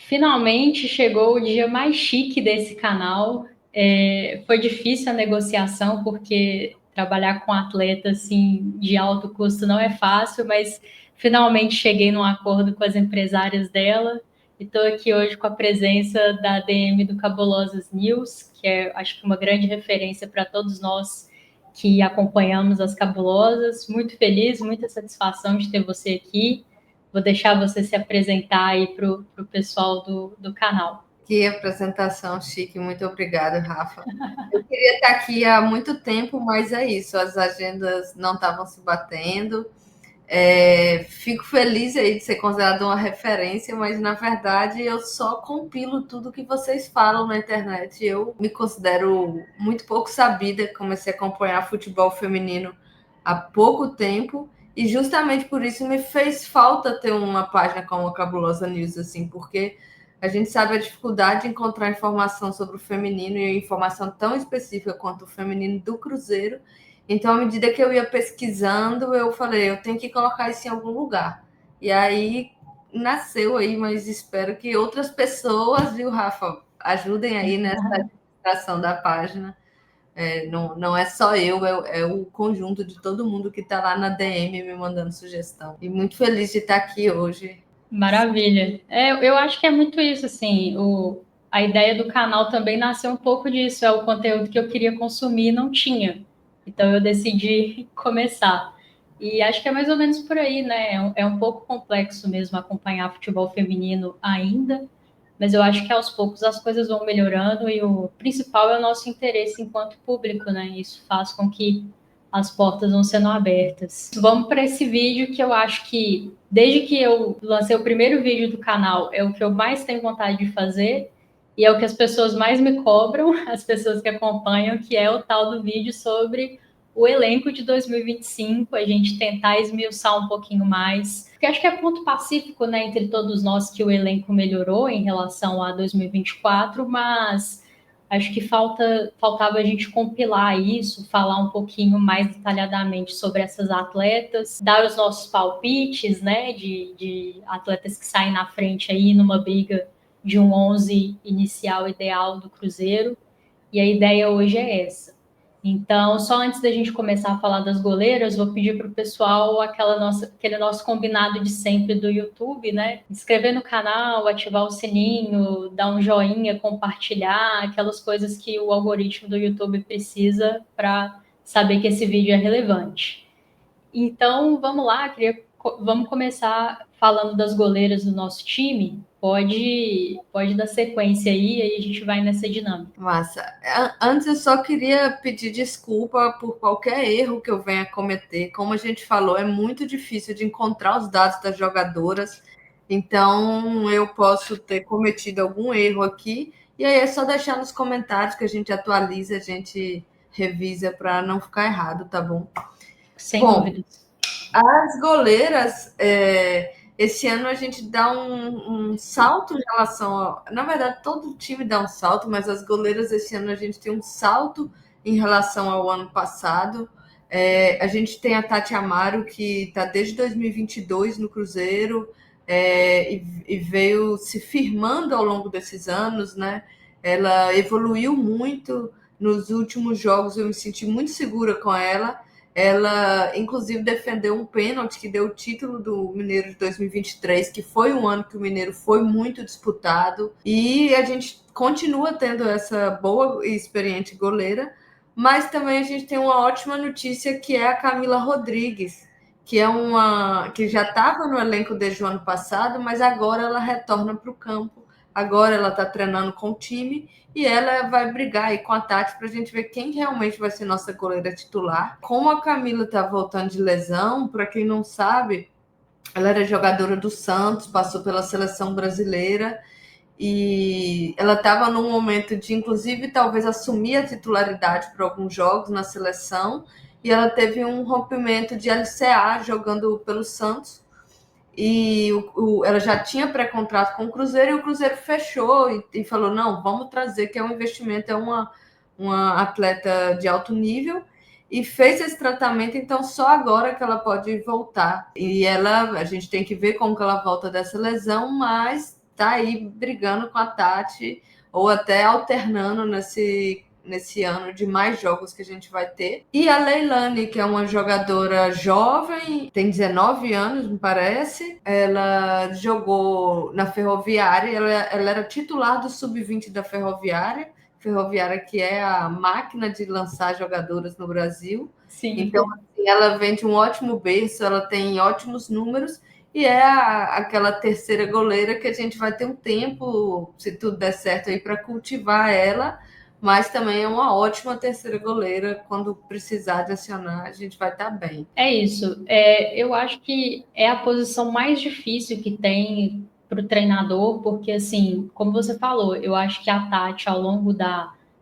Finalmente chegou o dia mais chique desse canal. Foi difícil a negociação, porque trabalhar com atleta assim, de alto custo não é fácil, mas finalmente cheguei num acordo com as empresárias dela e estou aqui hoje com a presença da ADM do Cabulosas News, que é, acho que, uma grande referência para todos nós que acompanhamos as cabulosas. Muito feliz, muita satisfação de ter você aqui. Vou deixar você se apresentar aí para o pessoal do canal. Que apresentação chique, muito obrigada, Rafa. Eu queria estar aqui há muito tempo, mas é isso, as agendas não estavam se batendo. Fico feliz aí de ser considerada uma referência, mas na verdade eu só compilo tudo que vocês falam na internet. Eu me considero muito pouco sabida, comecei a acompanhar futebol feminino há pouco tempo e justamente por isso me fez falta ter uma página como a Cabulosa News, assim, porque a gente sabe a dificuldade de encontrar informação sobre o feminino e informação tão específica quanto o feminino do Cruzeiro. Então, à medida que eu ia pesquisando, eu falei, eu tenho que colocar isso em algum lugar. E aí nasceu aí, mas espero que outras pessoas, viu, Rafa, ajudem aí nessa administração da página. Não é só eu, é o conjunto de todo mundo que está lá na DM me mandando sugestão. E muito feliz de estar aqui hoje. Maravilha. Eu acho que é muito isso, assim, a ideia do canal também nasceu um pouco disso, é o conteúdo que eu queria consumir e não tinha. Então eu decidi começar. E acho que é mais ou menos por aí, né? É um pouco complexo mesmo acompanhar futebol feminino ainda, mas eu acho que aos poucos as coisas vão melhorando e o principal é o nosso interesse enquanto público, né? Isso faz com que as portas vão sendo abertas. Vamos para esse vídeo que eu acho que, desde que eu lancei o primeiro vídeo do canal, é o que eu mais tenho vontade de fazer e é o que as pessoas mais me cobram, as pessoas que acompanham, que é o tal do vídeo sobre o elenco de 2025, a gente tentar esmiuçar um pouquinho mais. Porque acho que é ponto pacífico, né, entre todos nós que o elenco melhorou em relação a 2024, mas acho que faltava a gente compilar isso, falar um pouquinho mais detalhadamente sobre essas atletas, dar os nossos palpites, né, de atletas que saem na frente aí numa briga de um 11 inicial ideal do Cruzeiro. E a ideia hoje é essa. Então, só antes da gente começar a falar das goleiras, vou pedir para o pessoal aquele nosso combinado de sempre do YouTube, né? Inscrever no canal, ativar o sininho, dar um joinha, compartilhar, aquelas coisas que o algoritmo do YouTube precisa para saber que esse vídeo é relevante. Então, vamos lá, vamos começar falando das goleiras do nosso time. Pode dar sequência aí a gente vai nessa dinâmica. Massa. Antes eu só queria pedir desculpa por qualquer erro que eu venha cometer. Como a gente falou, é muito difícil de encontrar os dados das jogadoras, então eu posso ter cometido algum erro aqui. E aí é só deixar nos comentários que a gente atualiza, a gente revisa para não ficar errado, tá bom? Sem Bom, dúvidas. as goleiras, esse ano a gente dá um salto em relação a. Na verdade, todo time dá um salto, mas as goleiras esse ano a gente tem um salto em relação ao ano passado. A gente tem a Tati Amaro, que está desde 2022 no Cruzeiro, e veio se firmando ao longo desses anos, né? Ela evoluiu muito nos últimos jogos, eu me senti muito segura com ela. Ela, inclusive, defendeu um pênalti que deu o título do Mineiro de 2023, que foi um ano que o Mineiro foi muito disputado. E a gente continua tendo essa boa e experiente goleira, mas também a gente tem uma ótima notícia que é a Camila Rodrigues, que é uma que já estava no elenco desde o ano passado, mas agora ela retorna para o campo. Agora ela está treinando com o time e ela vai brigar aí com a Tati para a gente ver quem realmente vai ser nossa goleira titular. Como a Camila está voltando de lesão, para quem não sabe, ela era jogadora do Santos, passou pela seleção brasileira e ela estava num momento de, inclusive, talvez assumir a titularidade para alguns jogos na seleção e ela teve um rompimento de LCA jogando pelo Santos e ela já tinha pré-contrato com o Cruzeiro e o Cruzeiro fechou e falou, não, vamos trazer, que é um investimento, é uma atleta de alto nível, e fez esse tratamento, então só agora que ela pode voltar. E ela, a gente tem que ver como que ela volta dessa lesão, mas tá aí brigando com a Tati, ou até alternando nesse ano de mais jogos que a gente vai ter. E a Leilani, que é uma jogadora jovem, tem 19 anos, me parece. Ela jogou na Ferroviária, ela era titular do Sub-20 da Ferroviária. Ferroviária, que é a máquina de lançar jogadoras no Brasil. Sim. Então, assim, ela vem de um ótimo berço, ela tem ótimos números e é aquela terceira goleira que a gente vai ter um tempo, se tudo der certo aí, para cultivar ela, mas também é uma ótima terceira goleira. Quando precisar de acionar, a gente vai estar bem. É isso. Eu acho que é a posição mais difícil que tem para o treinador, porque, assim, como você falou, eu acho que a Tati, ao longo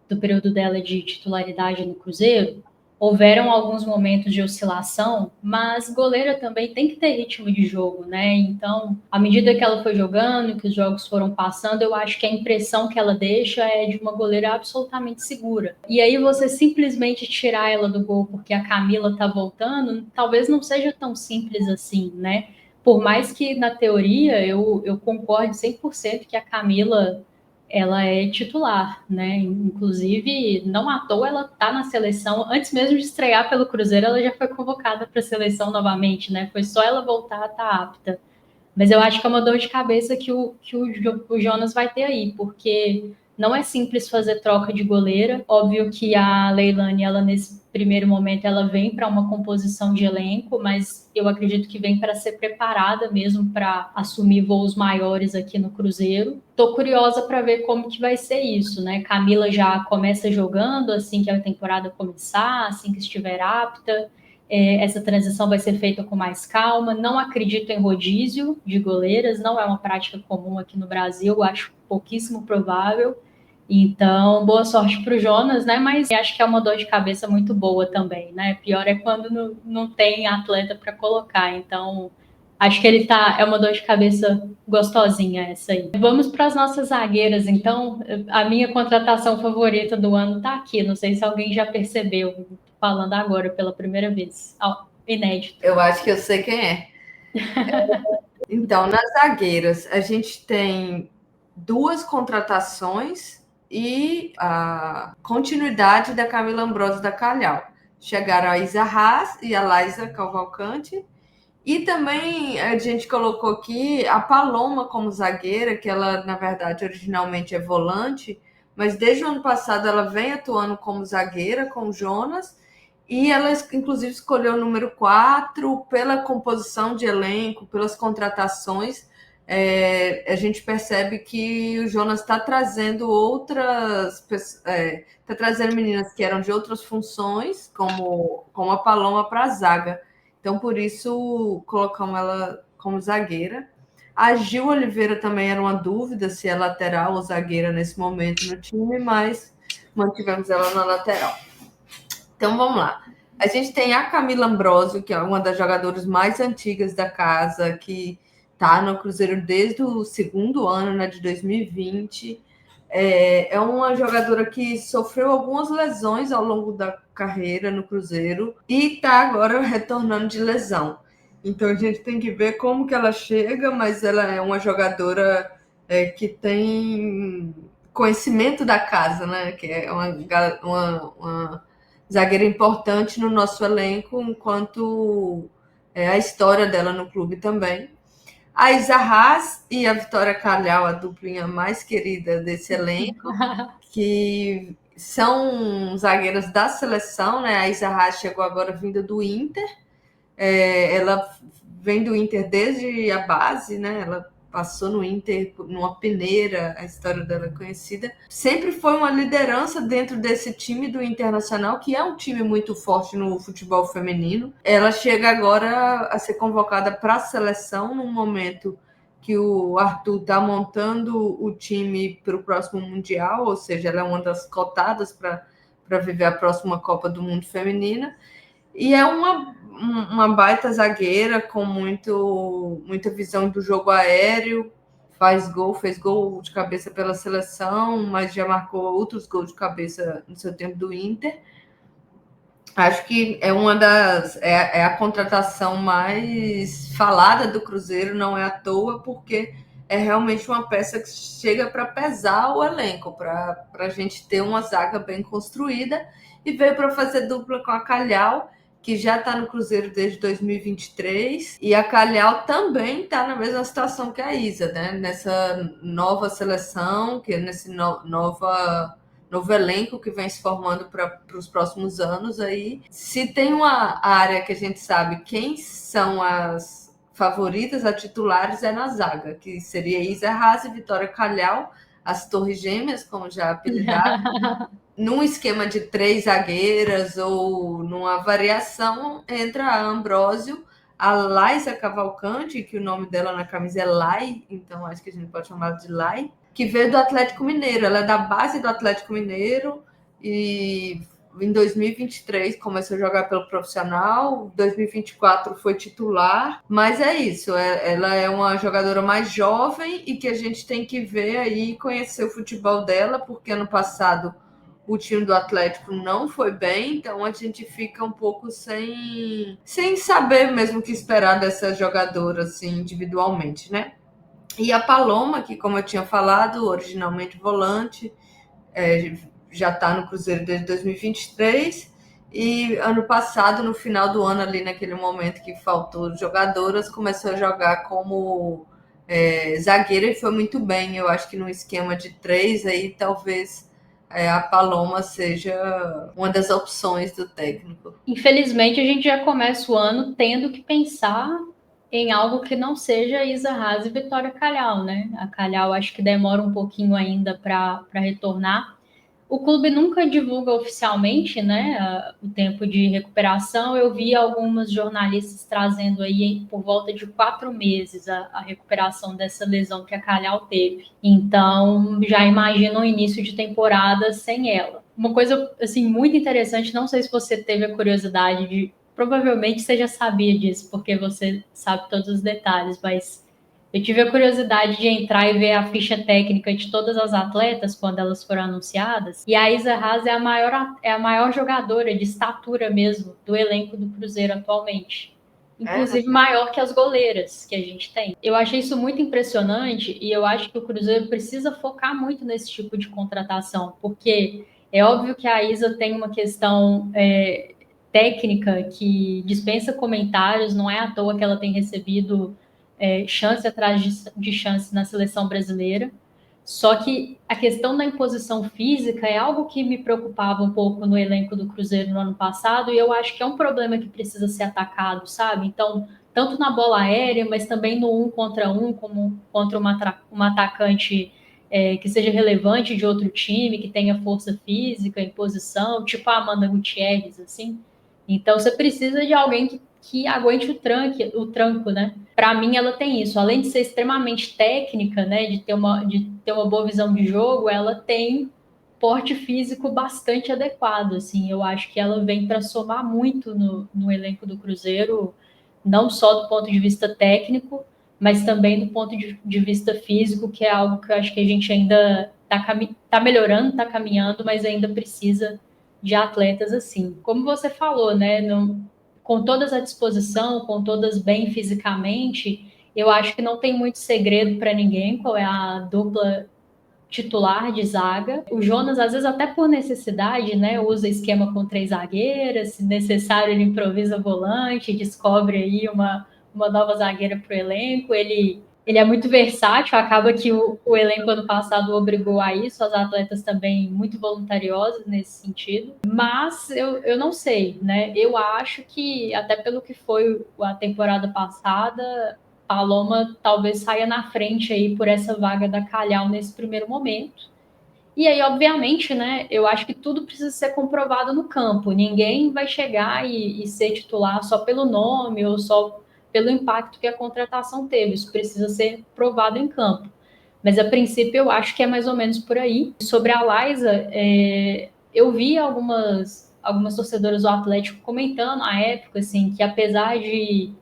do período dela de titularidade no Cruzeiro, houveram alguns momentos de oscilação, mas goleira também tem que ter ritmo de jogo, né? Então, à medida que ela foi jogando, que os jogos foram passando, eu acho que a impressão que ela deixa é de uma goleira absolutamente segura. E aí você simplesmente tirar ela do gol porque a Camila tá voltando, talvez não seja tão simples assim, né? Por mais que na teoria eu concorde 100% que a Camila ela é titular, né? Inclusive, não à toa ela tá na seleção. Antes mesmo de estrear pelo Cruzeiro, ela já foi convocada para a seleção novamente, né? Foi só ela voltar a estar apta. Mas eu acho que é uma dor de cabeça que o Jonas vai ter aí, porque não é simples fazer troca de goleira. Óbvio que a Leilani, ela nesse primeiro momento, ela vem para uma composição de elenco, mas eu acredito que vem para ser preparada mesmo para assumir voos maiores aqui no Cruzeiro. Tô curiosa para ver como que vai ser isso, né? Camila já começa jogando assim que a temporada começar, assim que estiver apta. Essa transição vai ser feita com mais calma. Não acredito em rodízio de goleiras, não é uma prática comum aqui no Brasil, acho pouquíssimo provável. Então, boa sorte para o Jonas, né? Mas acho que é uma dor de cabeça muito boa também, né? Pior é quando não tem atleta para colocar. Então, acho que é uma dor de cabeça gostosinha essa aí. Vamos para as nossas zagueiras, então. A minha contratação favorita do ano está aqui. Não sei se alguém já percebeu, falando agora pela primeira vez. Inédito. Eu acho que eu sei quem é. Então, nas zagueiras, a gente tem duas contratações e a continuidade da Camila Ambrosio da Calhau. Chegaram a Isa Haas e a Laisa Cavalcante. E também a gente colocou aqui a Paloma como zagueira, que ela, na verdade, originalmente é volante, mas desde o ano passado ela vem atuando como zagueira com o Jonas. E ela, inclusive, escolheu o número 4 pela composição de elenco, pelas contratações. A gente percebe que o Jonas está trazendo está trazendo meninas que eram de outras funções, como a Paloma, para a zaga. Então, por isso, colocamos ela como zagueira. A Gil Oliveira também era uma dúvida se é lateral ou zagueira nesse momento no time, mas mantivemos ela na lateral. Então, vamos lá. A gente tem a Camila Ambrosio, que é uma das jogadoras mais antigas da casa, que está no Cruzeiro desde o segundo ano, né, de 2020. É uma jogadora que sofreu algumas lesões ao longo da carreira no Cruzeiro e está agora retornando de lesão. Então, a gente tem que ver como que ela chega, mas ela é uma jogadora que tem conhecimento da casa, né? Que é uma zagueira importante no nosso elenco, enquanto a história dela no clube também. A Isa Haas e a Vitória Calhau, a duplinha mais querida desse elenco, que são zagueiras da seleção, né? A Isa Haas chegou agora vinda do Inter. Ela vem do Inter desde a base, né? Ela passou no Inter numa peneira, a história dela é conhecida. Sempre foi uma liderança dentro desse time do Internacional, que é um time muito forte no futebol feminino. Ela chega agora a ser convocada para a seleção num momento que o Arthur está montando o time para o próximo Mundial, ou seja, ela é uma das cotadas para viver a próxima Copa do Mundo Feminina. E é uma baita zagueira com muita visão do jogo aéreo, fez gol de cabeça pela seleção, mas já marcou outros gols de cabeça no seu tempo do Inter. Acho que é a contratação mais falada do Cruzeiro, não é à toa, porque é realmente uma peça que chega para pesar o elenco, para a gente ter uma zaga bem construída, e veio para fazer dupla com a Calhau, que já está no Cruzeiro desde 2023, e a Calhau também está na mesma situação que a Isa, né? Nessa nova seleção, que nesse novo elenco que vem se formando para os próximos anos aí. Se tem uma área que a gente sabe quem são as favoritas a titulares é na zaga, que seria Isa Haas e Vitória Calhau, as Torres Gêmeas, como já apelidaram, num esquema de 3 zagueiras ou numa variação, entra a Ambrósio, a Laisa Cavalcante, que o nome dela na camisa é Lai, então acho que a gente pode chamar de Lai, que veio do Atlético Mineiro. Ela é da base do Atlético Mineiro e em 2023 começou a jogar pelo profissional, 2024 foi titular, mas é isso, ela é uma jogadora mais jovem e que a gente tem que ver aí, conhecer o futebol dela, porque ano passado o time do Atlético não foi bem, então a gente fica um pouco sem saber mesmo o que esperar dessa jogadora assim, individualmente, né? E a Paloma, que como eu tinha falado, originalmente volante, já está no Cruzeiro desde 2023, e ano passado, no final do ano, ali naquele momento que faltou jogadoras, começou a jogar como zagueira e foi muito bem. Eu acho que no esquema de 3 aí, talvez a Paloma seja uma das opções do técnico. Infelizmente, a gente já começa o ano tendo que pensar em algo que não seja Isa Haas e Vitória Calhau, né? A Calhau acho que demora um pouquinho ainda para retornar. O clube nunca divulga oficialmente, né, o tempo de recuperação. Eu vi algumas jornalistas trazendo aí por volta de 4 meses a recuperação dessa lesão que a Calhau teve. Então, já imagino o início de temporada sem ela. Uma coisa, assim, muito interessante, não sei se você teve a curiosidade de... Provavelmente você já sabia disso, porque você sabe todos os detalhes, mas eu tive a curiosidade de entrar e ver a ficha técnica de todas as atletas quando elas foram anunciadas. E a Isa Haas é a maior jogadora de estatura mesmo do elenco do Cruzeiro atualmente. Inclusive maior que as goleiras que a gente tem. Eu achei isso muito impressionante e eu acho que o Cruzeiro precisa focar muito nesse tipo de contratação, porque é óbvio que a Isa tem uma questão técnica que dispensa comentários, não é à toa que ela tem recebido chance atrás de chance na seleção brasileira. Só que a questão da imposição física é algo que me preocupava um pouco no elenco do Cruzeiro no ano passado, e eu acho que é um problema que precisa ser atacado, sabe? Então, tanto na bola aérea, mas também no 1 contra 1, como contra uma atacante que seja relevante de outro time, que tenha força física, imposição, tipo a Amanda Gutierrez, assim. Então, você precisa de alguém que aguente o tranco, né? Para mim, ela tem isso. Além de ser extremamente técnica, né, de ter uma boa visão de jogo, ela tem porte físico bastante adequado. Assim, eu acho que ela vem para somar muito no elenco do Cruzeiro, não só do ponto de vista técnico, mas também do ponto de vista físico, que é algo que eu acho que a gente ainda está melhorando, está caminhando, mas ainda precisa de atletas assim. Como você falou, né? Com todas à disposição, com todas bem fisicamente, eu acho que não tem muito segredo para ninguém qual é a dupla titular de zaga. O Jonas, às vezes, até por necessidade, né, usa esquema com 3 zagueiras, se necessário, ele improvisa volante, descobre aí uma nova zagueira para o elenco. Ele é muito versátil, acaba que o elenco ano passado obrigou a isso, as atletas também muito voluntariosos nesse sentido. Mas eu não sei, né? Eu acho que, até pelo que foi a temporada passada, Paloma talvez saia na frente aí por essa vaga da Calhau nesse primeiro momento. E aí, obviamente, né, eu acho que tudo precisa ser comprovado no campo. Ninguém vai chegar e ser titular só pelo nome ou só pelo impacto que a contratação teve. Isso precisa ser provado em campo. Mas, a princípio, eu acho que é mais ou menos por aí. Sobre a Laisa, eu vi algumas torcedoras do Atlético comentando à época, assim, que apesar de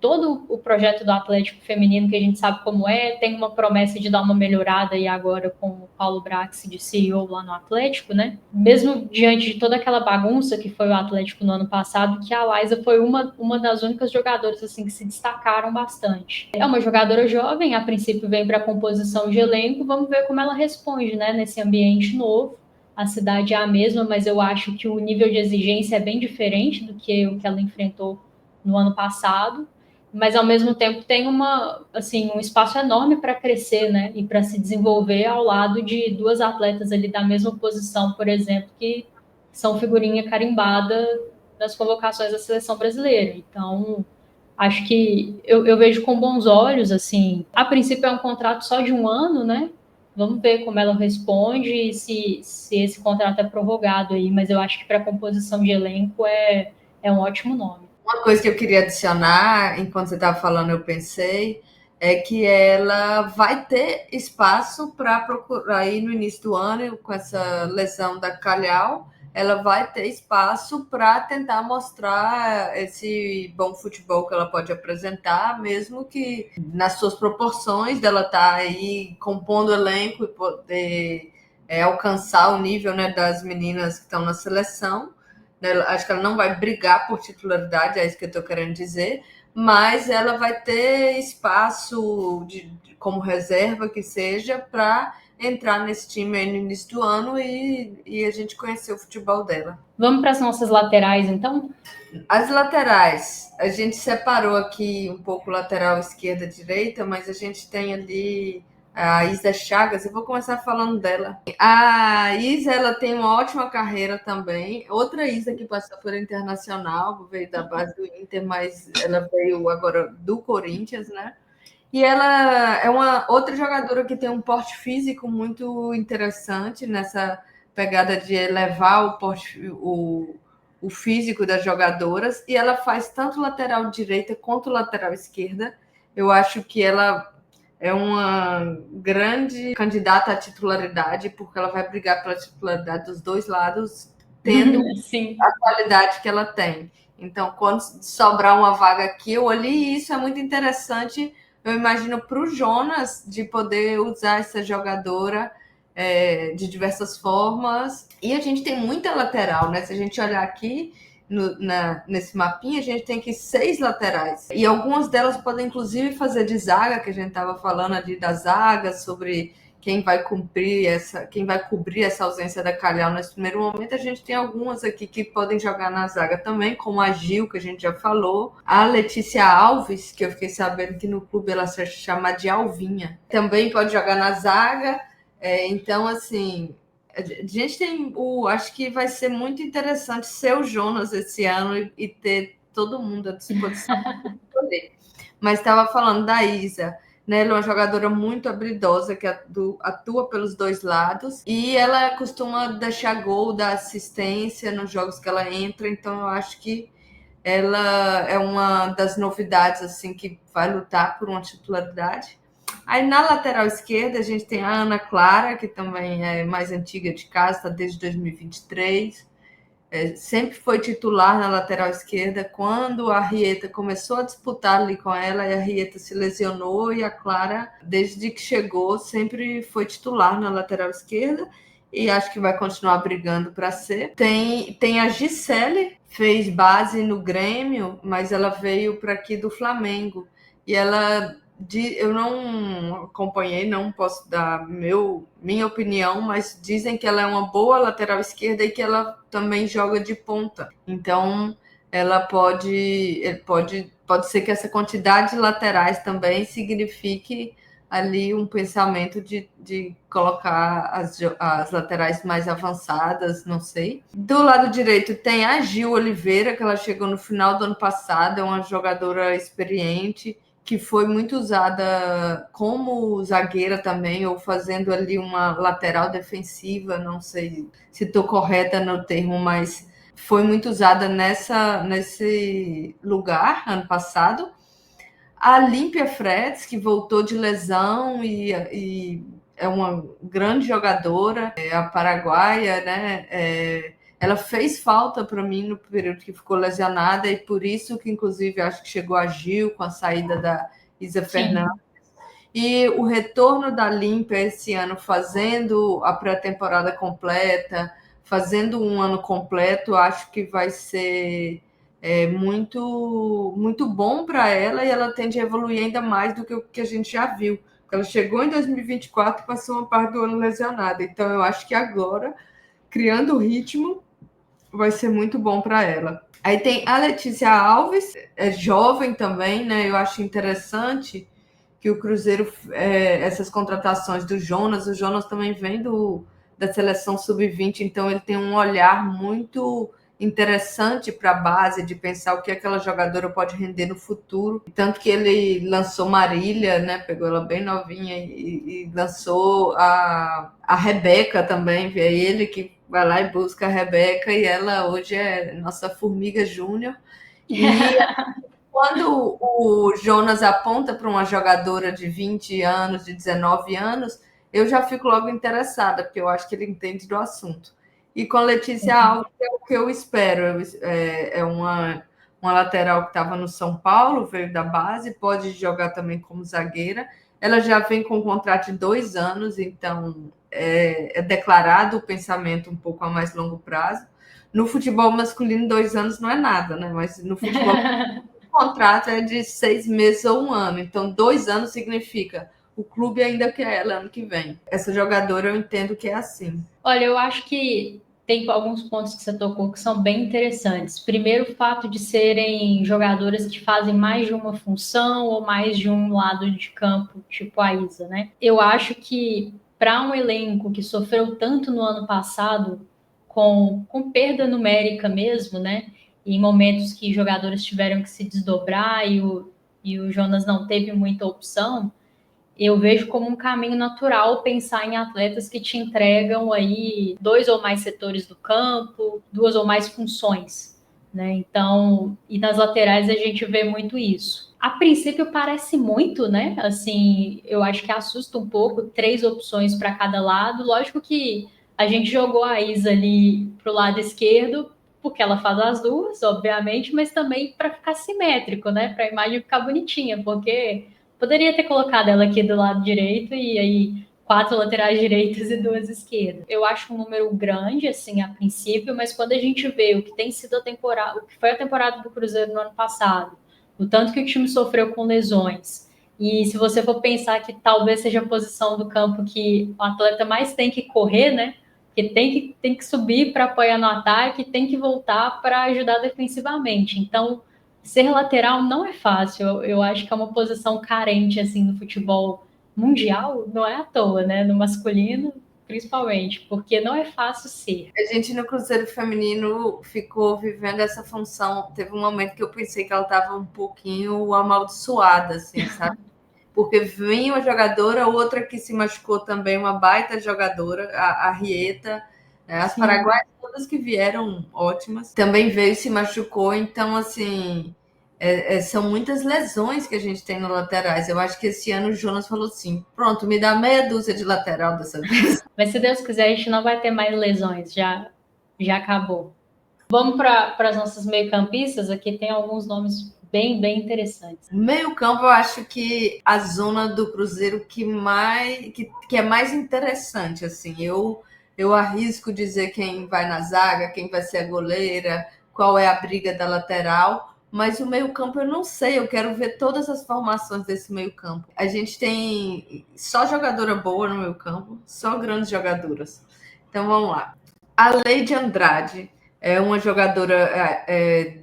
todo o projeto do Atlético feminino, que a gente sabe como é, tem uma promessa de dar uma melhorada aí agora com o Paulo Brax de CEO lá no Atlético, né? Mesmo diante de toda aquela bagunça que foi o Atlético no ano passado, que a Liza foi uma das únicas jogadoras assim que se destacaram bastante. É uma jogadora jovem, a princípio vem para a composição de elenco, vamos ver como ela responde, né, nesse ambiente novo. A cidade é a mesma, mas eu acho que o nível de exigência é bem diferente do que o que ela enfrentou no ano passado, mas ao mesmo tempo tem um espaço enorme para crescer, né, e para se desenvolver ao lado de duas atletas ali da mesma posição, por exemplo, que são figurinha carimbada das convocações da seleção brasileira. Então, acho que eu vejo com bons olhos, assim, a princípio é um contrato só de um ano, né? Vamos ver como ela responde e se esse contrato é prorrogado aí, mas eu acho que para composição de elenco é um ótimo nome. Uma coisa que eu queria adicionar, enquanto você estava falando, eu pensei, é que ela vai ter espaço para procurar aí no início do ano, com essa lesão da Calhau, ela vai ter espaço para tentar mostrar esse bom futebol que ela pode apresentar, mesmo que nas suas proporções dela estar aí compondo elenco e poder alcançar o nível, né, das meninas que estão na seleção. Acho que ela não vai brigar por titularidade, é isso que eu estou querendo dizer, mas ela vai ter espaço como reserva que seja para entrar nesse time aí no início do ano e a gente conhecer o futebol dela. Vamos para as nossas laterais, então? As laterais, a gente separou aqui um pouco lateral esquerda e direita, mas a gente tem ali a Isa Chagas, eu vou começar falando dela. A Isa, ela tem uma ótima carreira também. Outra Isa que passou por Internacional, veio da base do Inter, mas ela veio agora do Corinthians, né? E ela é uma outra jogadora que tem um porte físico muito interessante nessa pegada de elevar o físico das jogadoras. E ela faz tanto lateral direita quanto lateral esquerda. Eu acho que ela é uma grande candidata à titularidade, porque ela vai brigar pela titularidade dos dois lados, tendo Sim. a qualidade que ela tem. Então, quando sobrar uma vaga aqui, eu olhei e isso é muito interessante. Eu imagino para o Jonas de poder usar essa jogadora de diversas formas. E a gente tem muita lateral, né? Se a gente olhar aqui nesse mapinha, a gente tem aqui 6 laterais. E algumas delas podem, inclusive, fazer de zaga, que a gente estava falando ali da zaga, sobre quem vai cobrir essa ausência da Calhau nesse primeiro momento. A gente tem algumas aqui que podem jogar na zaga também, como a Gil, que a gente já falou, a Letícia Alves, que eu fiquei sabendo que no clube ela se chama de Alvinha, também pode jogar na zaga. Então, assim, a gente tem acho que vai ser muito interessante ser o Jonas esse ano e ter todo mundo à disposição para poder. Mas estava falando da Isa, né? Ela é uma jogadora muito habilidosa que atua pelos dois lados e ela costuma deixar gol, dar assistência nos jogos que ela entra, então eu acho que ela é uma das novidades assim que vai lutar por uma titularidade. Aí na lateral esquerda a gente tem a Ana Clara, que também é mais antiga de casa, está desde 2023. Sempre foi titular na lateral esquerda. Quando a Rieta começou a disputar ali com ela, e a Rieta se lesionou, e a Clara, desde que chegou, sempre foi titular na lateral esquerda, e acho que vai continuar brigando para ser. Tem a Gisele, fez base no Grêmio, mas ela veio para aqui do Flamengo, e ela... Eu não acompanhei, não posso dar minha opinião, mas dizem que ela é uma boa lateral esquerda e que ela também joga de ponta. Então, ela pode ser que essa quantidade de laterais também signifique ali um pensamento de colocar as laterais mais avançadas, não sei. Do lado direito tem a Gil Oliveira, que ela chegou no final do ano passado, é uma jogadora experiente, que foi muito usada como zagueira também, ou fazendo ali uma lateral defensiva, não sei se estou correta no termo, mas foi muito usada nesse lugar ano passado. A Límpia Freds, que voltou de lesão e é uma grande jogadora, a paraguaia, né? ela fez falta para mim no período que ficou lesionada, e por isso que, inclusive, acho que chegou a Gil com a saída da Isa Sim. Fernandes. E o retorno da Límpia esse ano, fazendo a pré-temporada completa, fazendo um ano completo, acho que vai ser muito bom para ela, e ela tende a evoluir ainda mais do que o que a gente já viu. Ela chegou em 2024 e passou uma parte do ano lesionada. Então, eu acho que agora, criando o ritmo, vai ser muito bom para ela. Aí tem a Letícia Alves, é jovem também, né? Eu acho interessante que o Cruzeiro, essas contratações do Jonas, o Jonas também vem da seleção sub-20, então ele tem um olhar muito interessante para a base, de pensar o que aquela jogadora pode render no futuro. Tanto que ele lançou Marília, né? Pegou ela bem novinha e lançou a Rebeca também. É ele que vai lá e busca a Rebeca, e ela hoje é nossa formiga júnior. E quando o Jonas aponta para uma jogadora de 20 anos, de 19 anos, eu já fico logo interessada, porque eu acho que ele entende do assunto. E com a Letícia Alves é o que eu espero. É uma lateral que estava no São Paulo, veio da base, pode jogar também como zagueira. Ela já vem com um contrato de 2 anos, então é declarado o pensamento um pouco a mais longo prazo. No futebol masculino, 2 anos não é nada, né? Mas no futebol o contrato é de 6 meses ou um ano, então 2 anos significa o clube ainda quer ela ano que vem. Essa jogadora eu entendo que é assim. Olha, eu acho que tem alguns pontos que você tocou que são bem interessantes. Primeiro, o fato de serem jogadoras que fazem mais de uma função ou mais de um lado de campo, tipo a Isa, né? Eu acho que para um elenco que sofreu tanto no ano passado, com perda numérica mesmo, né? Em momentos que jogadores tiveram que se desdobrar e o Jonas não teve muita opção, eu vejo como um caminho natural pensar em atletas que te entregam aí dois ou mais setores do campo, duas ou mais funções, né? Então, e nas laterais a gente vê muito isso. A princípio parece muito, né? Assim, eu acho que assusta um pouco, 3 opções para cada lado. Lógico que a gente jogou a Isa ali pro lado esquerdo, porque ela faz as duas, obviamente, mas também para ficar simétrico, né? Para a imagem ficar bonitinha, porque poderia ter colocado ela aqui do lado direito e aí 4 laterais direitas e 2 esquerdas. Eu acho um número grande, assim, a princípio, mas quando a gente vê o que tem sido a temporada, o que foi a temporada do Cruzeiro no ano passado, o tanto que o time sofreu com lesões, e se você for pensar que talvez seja a posição do campo que o atleta mais tem que correr, né? Que tem que subir para apoiar no ataque, tem que voltar para ajudar defensivamente. Então, ser lateral não é fácil. Eu acho que é uma posição carente assim no futebol mundial, não é à toa, né? No masculino, principalmente, porque não é fácil ser. A gente no Cruzeiro Feminino ficou vivendo essa função. Teve um momento que eu pensei que ela estava um pouquinho amaldiçoada, assim, sabe? Porque vinha uma jogadora, outra que se machucou também, uma baita jogadora, a Rieta, né? As Sim. paraguaias todas que vieram ótimas, também veio e se machucou, então assim, são muitas lesões que a gente tem no laterais. Eu acho que esse ano o Jonas falou assim: pronto, me dá meia dúzia de lateral dessa vez. Mas se Deus quiser, a gente não vai ter mais lesões, já acabou. Vamos para as nossas meio-campistas, aqui tem alguns nomes bem interessantes. Meio campo, eu acho que a zona do Cruzeiro que é mais interessante, assim. Eu arrisco dizer quem vai na zaga, quem vai ser a goleira, qual é a briga da lateral, mas o meio campo eu não sei, eu quero ver todas as formações desse meio campo. A gente tem só jogadora boa no meio campo, só grandes jogadoras. Então vamos lá. A Leide Andrade é uma jogadora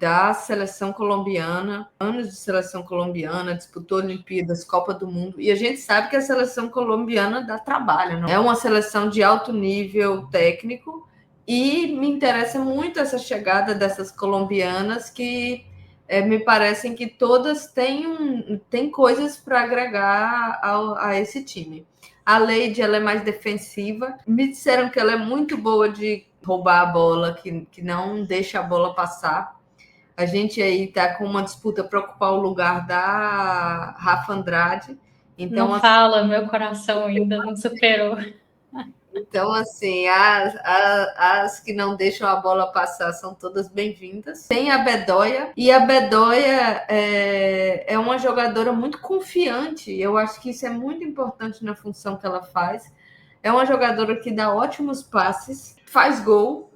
da seleção colombiana, anos de seleção colombiana, disputou Olimpíadas, Copa do Mundo, e a gente sabe que a seleção colombiana dá trabalho, não? É uma seleção de alto nível técnico, e me interessa muito essa chegada dessas colombianas que me parecem que todas têm coisas para agregar a esse time. A Leide, ela é mais defensiva. Me disseram que ela é muito boa de roubar a bola, que não deixa a bola passar. A gente aí tá com uma disputa para ocupar o lugar da Rafa Andrade. Não Então, assim, fala, meu coração ainda não superou. Então, assim, as que não deixam a bola passar são todas bem-vindas. Tem a Bedoya, e a Bedoya é uma jogadora muito confiante. Eu acho que isso é muito importante na função que ela faz. É uma jogadora que dá ótimos passes, faz gol.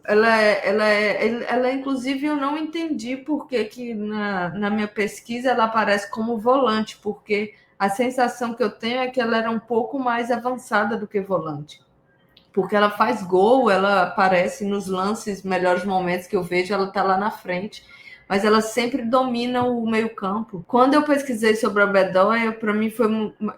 Inclusive, eu não entendi por que na minha pesquisa ela aparece como volante, porque a sensação que eu tenho é que ela era um pouco mais avançada do que volante. Porque ela faz gol, ela aparece nos lances, melhores momentos que eu vejo, ela tá lá na frente. Mas ela sempre domina o meio-campo. Quando eu pesquisei sobre a Bedoya, para mim foi.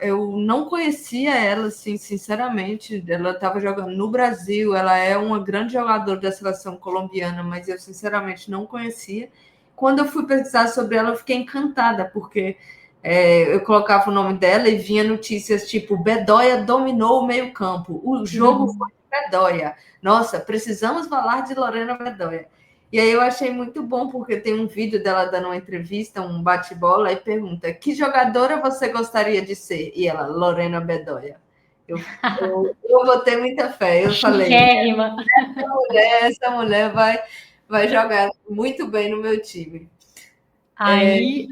Eu não conhecia ela, assim, sinceramente. Ela estava jogando no Brasil, ela é uma grande jogadora da seleção colombiana, mas eu, sinceramente, não conhecia. Quando eu fui pesquisar sobre ela, eu fiquei encantada, porque eu colocava o nome dela e vinha notícias tipo: Bedoya dominou o meio-campo, o jogo foi de Bedoya. Nossa, precisamos falar de Lorena Bedoya. E aí eu achei muito bom, porque tem um vídeo dela dando uma entrevista, um bate-bola, e pergunta: que jogadora você gostaria de ser? E ela: Lorena Bedoya. Eu botei muita fé. Eu falei: Chiquérrima. essa mulher vai jogar muito bem no meu time. Aí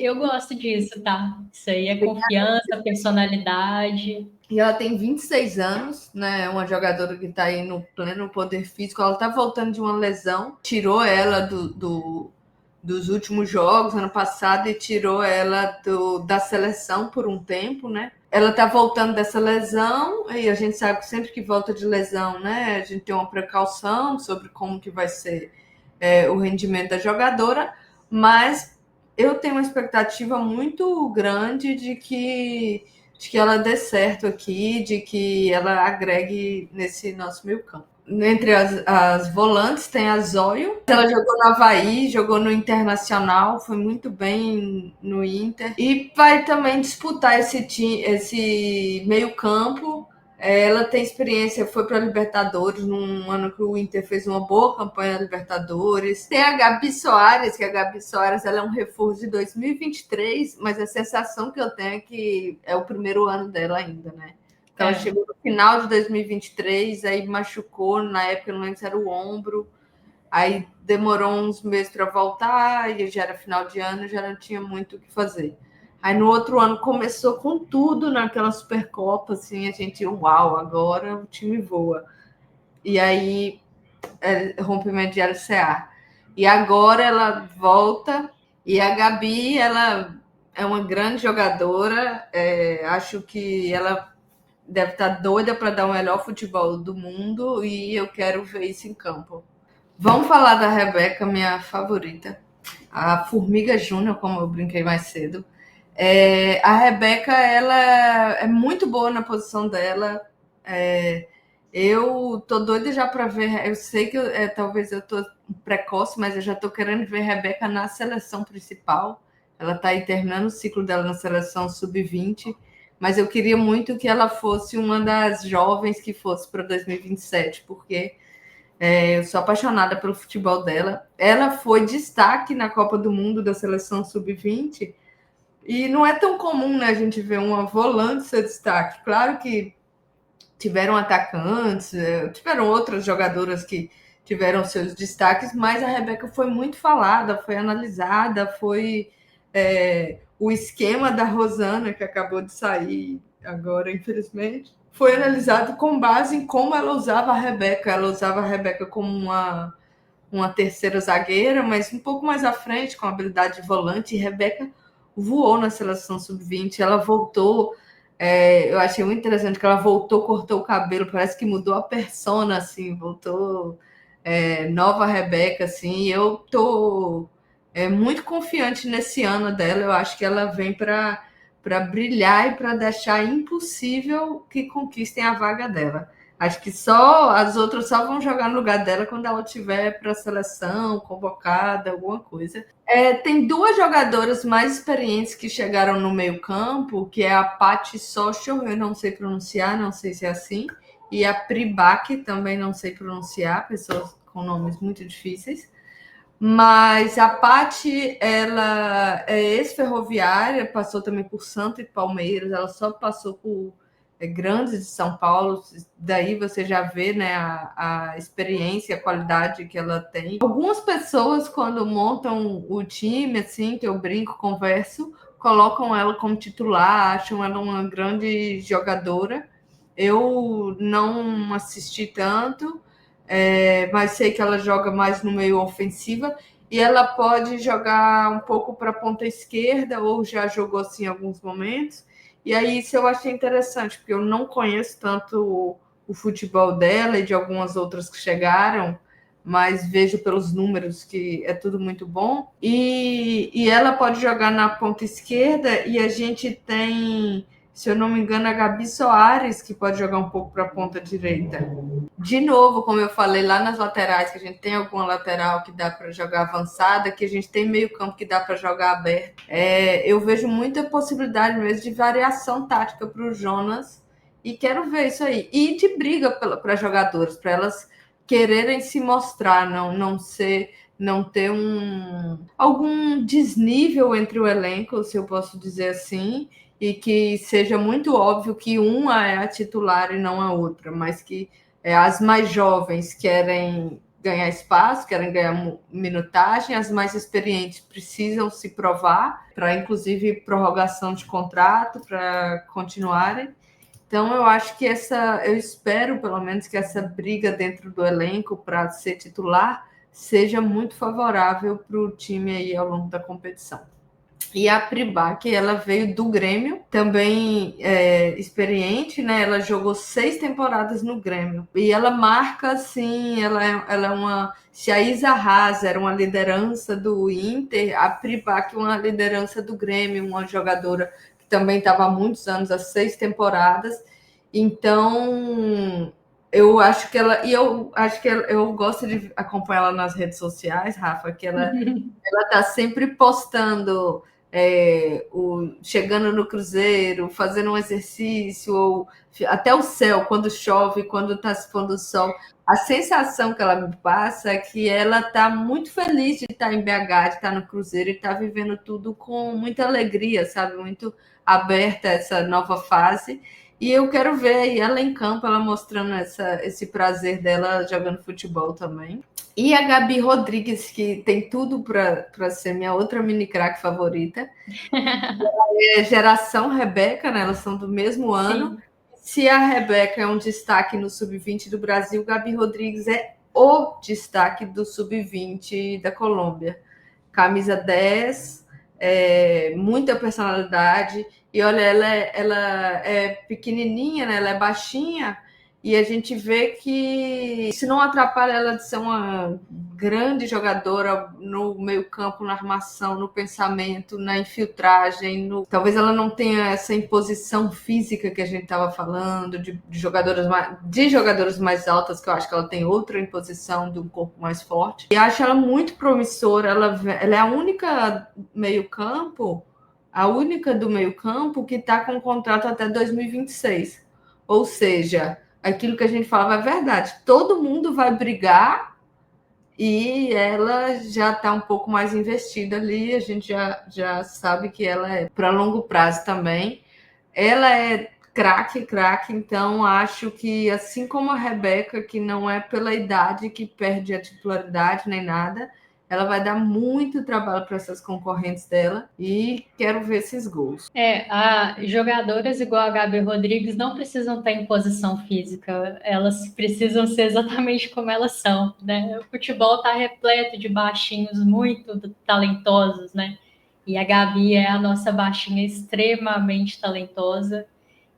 eu gosto disso, tá? Isso aí é confiança, personalidade. E ela tem 26 anos, né? É uma jogadora que está aí no pleno poder físico. Ela está voltando de uma lesão, tirou ela dos últimos jogos, ano passado, e tirou ela da seleção por um tempo, né? Ela está voltando dessa lesão, e a gente sabe que sempre que volta de lesão, né? A gente tem uma precaução sobre como que vai ser o rendimento da jogadora, mas eu tenho uma expectativa muito grande de que ela dê certo aqui, de que ela agregue nesse nosso meio campo. Entre as volantes tem a Zóio. Ela jogou no Avaí, jogou no Internacional, foi muito bem no Inter. E vai também disputar esse meio campo. Ela tem experiência, foi para a Libertadores, num ano que o Inter fez uma boa campanha na Libertadores. Tem a Gabi Soares, que a Gabi Soares ela é um reforço de 2023, mas a sensação que eu tenho é que é o primeiro ano dela ainda, né? Então, ela chegou no final de 2023, aí machucou, na época não lembro se era o ombro, aí demorou uns meses para voltar, e já era final de ano, já não tinha muito o que fazer. Aí no outro ano começou com tudo naquela Supercopa, assim, a gente, uau, agora o time voa. E aí, rompimento de LCA. E agora ela volta, e a Gabi, ela é uma grande jogadora, acho que ela deve estar doida para dar o melhor futebol do mundo, e eu quero ver isso em campo. Vamos falar da Rebeca, minha favorita, a Formiga Júnior, como eu brinquei mais cedo. A Rebeca, ela é muito boa na posição dela. Eu tô doida já para ver. Eu sei que talvez eu tô precoce, mas eu já tô querendo ver a Rebeca na seleção principal. Ela está aí terminando o ciclo dela na seleção sub-20, mas eu queria muito que ela fosse uma das jovens que fosse para 2027, porque eu sou apaixonada pelo futebol dela. Ela foi destaque na Copa do Mundo da seleção sub-20, e não é tão comum, né, a gente ver uma volante ser destaque. Claro que tiveram atacantes, tiveram outras jogadoras que tiveram seus destaques, mas a Rebeca foi muito falada, foi analisada, foi o esquema da Rosana, que acabou de sair agora, infelizmente, foi analisado com base em como ela usava a Rebeca. Ela usava a Rebeca como uma terceira zagueira, mas um pouco mais à frente, com habilidade de volante. E Rebeca voou na seleção sub-20, ela voltou. Eu achei muito interessante que ela voltou, cortou o cabelo, parece que mudou a persona, assim, voltou nova Rebeca, assim. E eu tô muito confiante nesse ano dela. Eu acho que ela vem para brilhar e para deixar impossível que conquistem a vaga dela. Acho que só as outras só vão jogar no lugar dela quando ela tiver para a seleção, convocada, alguma coisa. Tem duas jogadoras mais experientes que chegaram no meio-campo, que é a Paty Sochor, eu não sei pronunciar, não sei se é assim, e a Pribac, também não sei pronunciar, pessoas com nomes muito difíceis. Mas a Paty, ela é ex-ferroviária, passou também por Santos e Palmeiras, ela só passou por grandes de São Paulo, daí você já vê, né, a experiência, a qualidade que ela tem. Algumas pessoas, quando montam o time, assim, que eu brinco, converso, colocam ela como titular, acham ela uma grande jogadora. Eu não assisti tanto, mas sei que ela joga mais no meio ofensiva e ela pode jogar um pouco para a ponta esquerda, ou já jogou assim em alguns momentos. E aí isso eu achei interessante, porque eu não conheço tanto o futebol dela e de algumas outras que chegaram, mas vejo pelos números que é tudo muito bom. E ela pode jogar na ponta esquerda e a gente tem, se eu não me engano, a Gabi Soares, que pode jogar um pouco para a ponta direita. De novo, como eu falei lá nas laterais, que a gente tem alguma lateral que dá para jogar avançada, que a gente tem meio campo que dá para jogar aberto. Eu vejo muita possibilidade mesmo de variação tática para o Jonas e quero ver isso aí. E de briga para jogadores, para elas quererem se mostrar, não ter algum desnível entre o elenco, se eu posso dizer assim, e que seja muito óbvio que uma é a titular e não a outra, mas que as mais jovens querem ganhar espaço, querem ganhar minutagem, as mais experientes precisam se provar para, inclusive, prorrogação de contrato, para continuarem. Então, eu acho que eu espero, pelo menos, que essa briga dentro do elenco para ser titular seja muito favorável para o time aí ao longo da competição. E a Pribac, ela veio do Grêmio, também experiente, né? Ela jogou 6 temporadas no Grêmio. E ela marca, assim, ela é uma... Se a Isa Haas era uma liderança do Inter, a Pribac é uma liderança do Grêmio, uma jogadora que também estava há muitos anos, há 6 temporadas. Então, eu acho que ela... E eu acho que eu gosto de acompanhar ela nas redes sociais, Rafa, que ela está sempre postando chegando no cruzeiro, fazendo um exercício, ou até o céu, quando chove, quando está se pondo o sol. A sensação que ela me passa é que ela está muito feliz de estar em BH, de estar no cruzeiro e estar vivendo tudo com muita alegria, sabe? Muito aberta essa nova fase. E eu quero ver ela em campo, ela mostrando esse prazer dela jogando futebol também. E a Gabi Rodrigues, que tem tudo para ser minha outra mini craque favorita. Geração Rebeca, né? Elas são do mesmo ano. Sim. Se a Rebeca é um destaque no sub-20 do Brasil, Gabi Rodrigues é o destaque do sub-20 da Colômbia. Camisa 10, muita personalidade. E olha, ela é pequenininha, né? Ela é baixinha, e a gente vê que isso não atrapalha ela de ser uma grande jogadora no meio-campo, na armação, no pensamento, na infiltragem. Talvez ela não tenha essa imposição física que a gente estava falando, de jogadoras mais altas, que eu acho que ela tem outra imposição de um corpo mais forte. E acho ela muito promissora. Ela é a única meio-campo, a única do meio-campo que está com contrato até 2026. Ou seja, aquilo que a gente falava é verdade. Todo mundo vai brigar e ela já está um pouco mais investida ali. A gente já sabe que ela é para longo prazo também. Ela é craque, então acho que, assim como a Rebeca, que não é pela idade que perde a titularidade nem nada, ela vai dar muito trabalho para essas concorrentes dela e quero ver esses gols. Jogadoras igual a Gabi Rodrigues não precisam estar em posição física, elas precisam ser exatamente como elas são, né? O futebol está repleto de baixinhos muito talentosos, né? E a Gabi é a nossa baixinha extremamente talentosa.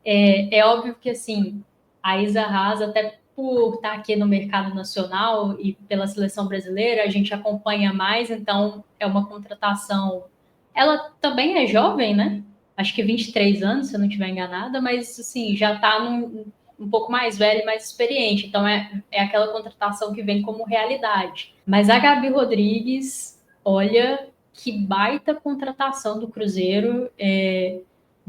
É óbvio que, assim, a Isa Haas, até por estar aqui no mercado nacional e pela seleção brasileira, a gente acompanha mais, então é uma contratação. Ela também é jovem, né? Acho que 23 anos, se eu não estiver enganada, mas, assim, já está um pouco mais velha e mais experiente. Então, é aquela contratação que vem como realidade. Mas a Gabi Rodrigues, olha que baita contratação do Cruzeiro.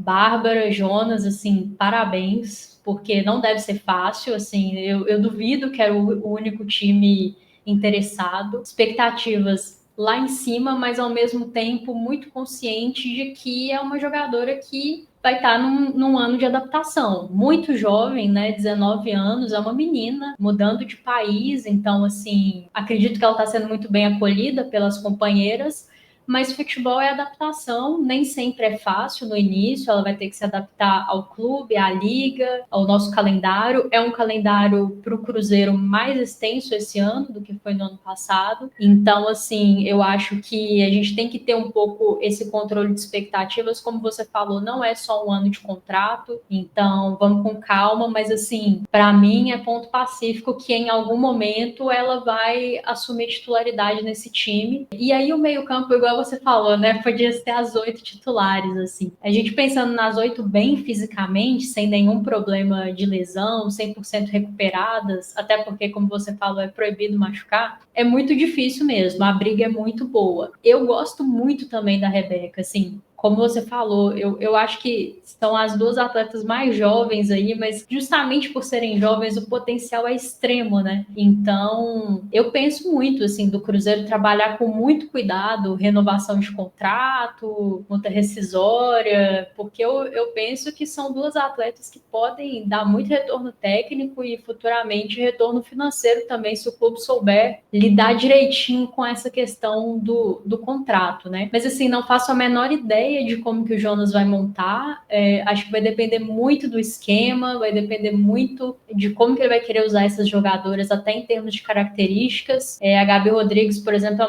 Bárbara, Jonas, assim, parabéns, porque não deve ser fácil, assim, eu duvido que era o único time interessado. Expectativas lá em cima, mas ao mesmo tempo muito consciente de que é uma jogadora que vai estar num ano de adaptação. Muito jovem, né? 19 anos, é uma menina mudando de país, então, assim, acredito que ela está sendo muito bem acolhida pelas companheiras. Mas futebol é adaptação, nem sempre é fácil no início, ela vai ter que se adaptar ao clube, à liga, ao nosso calendário. É um calendário para o Cruzeiro mais extenso esse ano do que foi no ano passado. Então, assim, eu acho que a gente tem que ter um pouco esse controle de expectativas, como você falou, não é só um ano de contrato, então vamos com calma, mas assim, para mim é ponto pacífico que em algum momento ela vai assumir titularidade nesse time. E aí o meio-campo, igual você falou, né? Podia ser as 8 titulares, assim. A gente pensando nas 8 bem fisicamente, sem nenhum problema de lesão, 100% recuperadas, até porque, como você falou, é proibido machucar, é muito difícil mesmo. A briga é muito boa. Eu gosto muito também da Rebeca, assim. Como você falou, eu acho que são as duas atletas mais jovens aí, mas justamente por serem jovens, o potencial é extremo, né? Então, eu penso muito, assim, do Cruzeiro trabalhar com muito cuidado, renovação de contrato, multa rescisória, porque eu penso que são duas atletas que podem dar muito retorno técnico e futuramente retorno financeiro também, se o clube souber lidar direitinho com essa questão do contrato, né? Mas, assim, não faço a menor ideia de como que o Jonas vai montar. Acho que vai depender muito do esquema, vai depender muito de como que ele vai querer usar essas jogadoras, até em termos de características. A Gabi Rodrigues, por exemplo,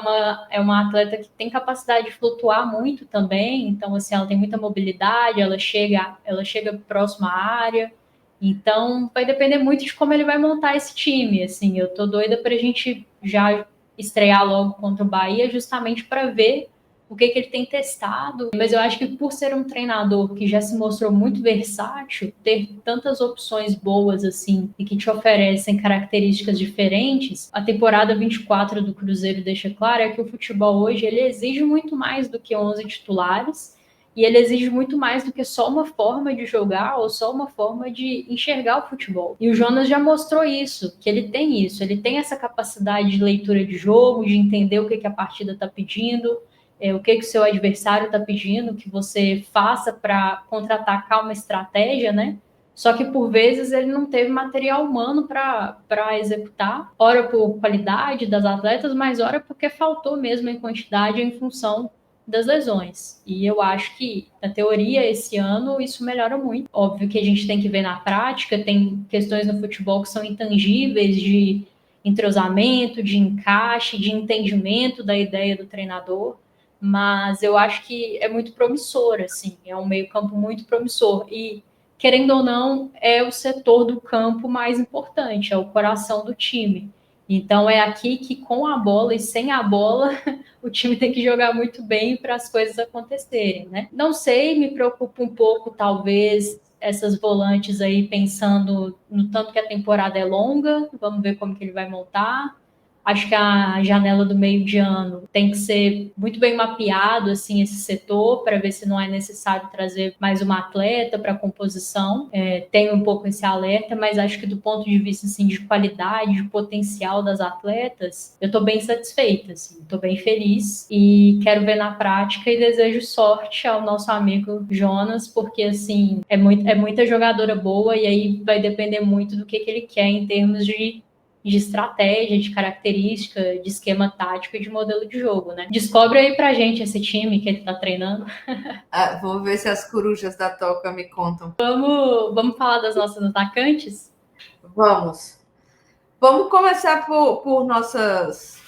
é uma atleta que tem capacidade de flutuar muito também, então assim, ela tem muita mobilidade, ela chega próximo à área. Então, vai depender muito de como ele vai montar esse time. Assim, eu tô doida para a gente já estrear logo contra o Bahia, justamente para ver o que ele tem testado. Mas eu acho que por ser um treinador que já se mostrou muito versátil, ter tantas opções boas assim e que te oferecem características diferentes, a temporada 24 do Cruzeiro deixa claro é que o futebol hoje ele exige muito mais do que 11 titulares. E ele exige muito mais do que só uma forma de jogar ou só uma forma de enxergar o futebol. E o Jonas já mostrou isso, que ele tem isso, ele tem essa capacidade de leitura de jogo, de entender o que a partida está pedindo, o que o seu adversário está pedindo que você faça para contra-atacar uma estratégia, né? Só que por vezes ele não teve material humano para executar, ora por qualidade das atletas, mas ora porque faltou mesmo em quantidade em função das lesões. E eu acho que, na teoria, esse ano isso melhora muito. Óbvio que a gente tem que ver na prática, tem questões no futebol que são intangíveis de entrosamento, de encaixe, de entendimento da ideia do treinador, mas eu acho que é muito promissor, assim, é um meio-campo muito promissor. E, querendo ou não, é o setor do campo mais importante, é o coração do time. Então é aqui que com a bola e sem a bola o time tem que jogar muito bem para as coisas acontecerem, né? Não sei, me preocupa um pouco, talvez, essas volantes aí pensando no tanto que a temporada é longa, vamos ver como que ele vai montar. Acho que a janela do meio de ano tem que ser muito bem mapeado, assim, esse setor, para ver se não é necessário trazer mais uma atleta para a composição. Tem um pouco esse alerta, mas acho que do ponto de vista, assim, de qualidade, de potencial das atletas, eu estou bem satisfeita, assim, estou bem feliz e quero ver na prática e desejo sorte ao nosso amigo Jonas, porque, assim, é muita jogadora boa e aí vai depender muito do que ele quer em termos de estratégia, de característica, de esquema tático e de modelo de jogo, né? Descobre aí pra gente esse time que ele tá treinando. Vou ver se as corujas da toca me contam. Vamos falar das nossas atacantes? Vamos. Vamos começar por nossas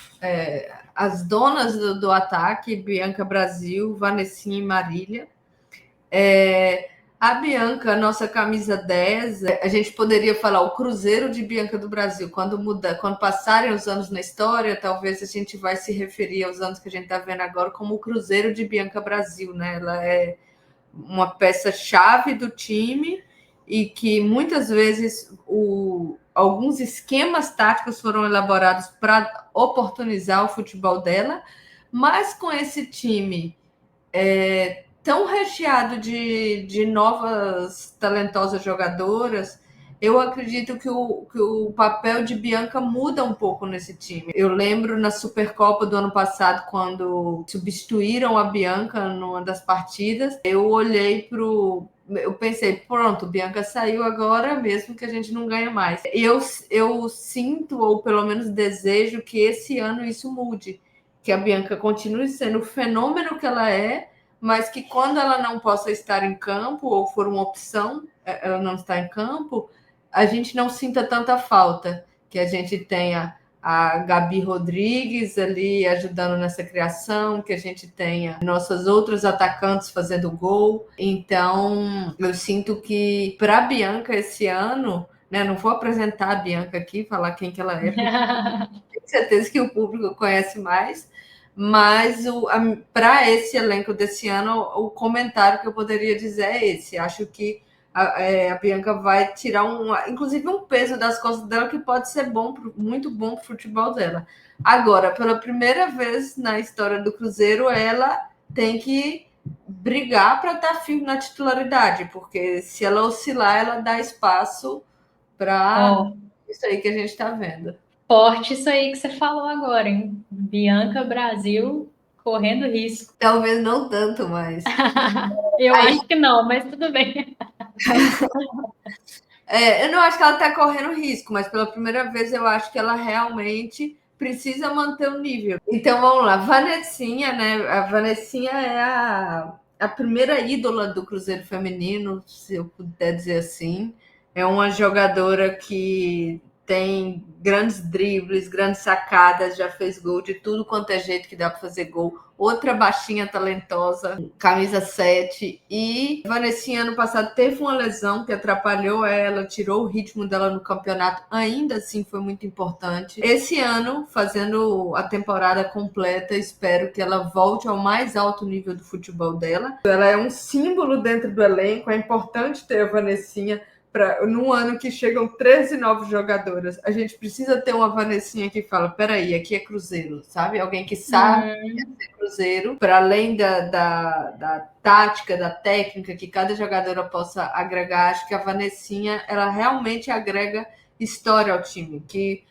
as donas do ataque, Bianca Brasil, Vanessinha e Marília. A Bianca, nossa camisa 10, a gente poderia falar o Cruzeiro de Bianca do Brasil. Quando passarem os anos na história, talvez a gente vai se referir aos anos que a gente está vendo agora como o Cruzeiro de Bianca Brasil, né? Ela é uma peça-chave do time e que muitas vezes alguns esquemas táticos foram elaborados para oportunizar o futebol dela, mas com esse time tão recheado de novas talentosas jogadoras, eu acredito que o papel de Bianca muda um pouco nesse time. Eu lembro na Supercopa do ano passado, quando substituíram a Bianca numa das partidas, eu olhei pro. Eu pensei, pronto, Bianca saiu agora, mesmo que a gente não ganhe mais. Eu sinto, ou pelo menos desejo, que esse ano isso mude. Que a Bianca continue sendo o fenômeno que ela é, mas que quando ela não possa estar em campo, ou for uma opção, ela não está em campo, a gente não sinta tanta falta, que a gente tenha a Gabi Rodrigues ali ajudando nessa criação, que a gente tenha nossas outras atacantes fazendo gol. Então, eu sinto que para a Bianca esse ano, né, não vou apresentar a Bianca aqui, falar quem que ela é, porque tenho certeza que o público conhece mais, mas para esse elenco desse ano, o comentário que eu poderia dizer é esse. Acho que a Bianca vai tirar inclusive um peso das costas dela que pode ser bom, muito bom para o futebol dela. Agora, pela primeira vez na história do Cruzeiro, ela tem que brigar para estar firme na titularidade, porque se ela oscilar, ela dá espaço para Ó, isso aí que a gente está vendo. forte isso aí que você falou agora, hein? Bianca Brasil correndo risco. Talvez não tanto, mas. Eu Aí, acho que não, mas tudo bem. eu não acho que ela está correndo risco, mas pela primeira vez eu acho que ela realmente precisa manter o nível. Então vamos lá, Vanessinha, né? A Vanessinha é a primeira ídola do Cruzeiro Feminino, se eu puder dizer assim. É uma jogadora que tem grandes dribles, grandes sacadas, já fez gol de tudo quanto é jeito que dá para fazer gol. Outra baixinha talentosa, camisa 7. E Vanessinha, ano passado, teve uma lesão que atrapalhou ela, tirou o ritmo dela no campeonato. Ainda assim, foi muito importante. Esse ano, fazendo a temporada completa, espero que ela volte ao mais alto nível do futebol dela. Ela é um símbolo dentro do elenco, é importante ter a Vanessinha. Num ano que chegam 13 novos jogadoras, a gente precisa ter uma Vanessinha que fala: peraí, aqui é Cruzeiro, sabe? Alguém que sabe Cruzeiro, para além da tática, da técnica que cada jogadora possa agregar. Acho que a Vanessinha, ela realmente agrega história ao time, que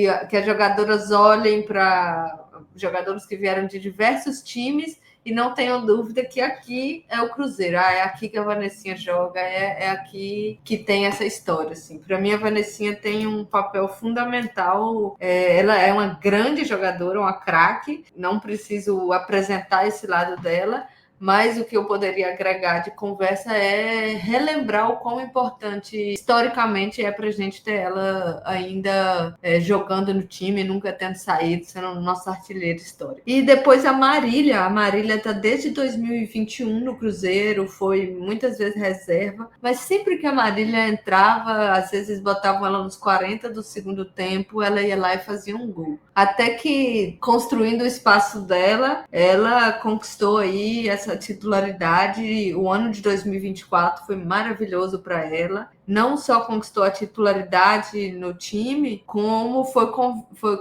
as jogadoras olhem para jogadores que vieram de diversos times e não tenham dúvida que aqui é o Cruzeiro. É aqui que a Vanessinha joga, é aqui que tem essa história. Assim. Para mim, a Vanessinha tem um papel fundamental. Ela é uma grande jogadora, uma craque. Não preciso apresentar esse lado dela, mas o que eu poderia agregar de conversa é relembrar o quão importante historicamente é para a gente ter ela ainda jogando no time, nunca tendo saído, sendo nossa artilheira histórica. E depois a Marília está desde 2021 no Cruzeiro, foi muitas vezes reserva, mas sempre que a Marília entrava, às vezes botavam ela nos 40 do segundo tempo, ela ia lá e fazia um gol. Até que, construindo o espaço dela, ela conquistou aí essa titularidade. O ano de 2024 foi maravilhoso para ela. Não só conquistou a titularidade no time, como foi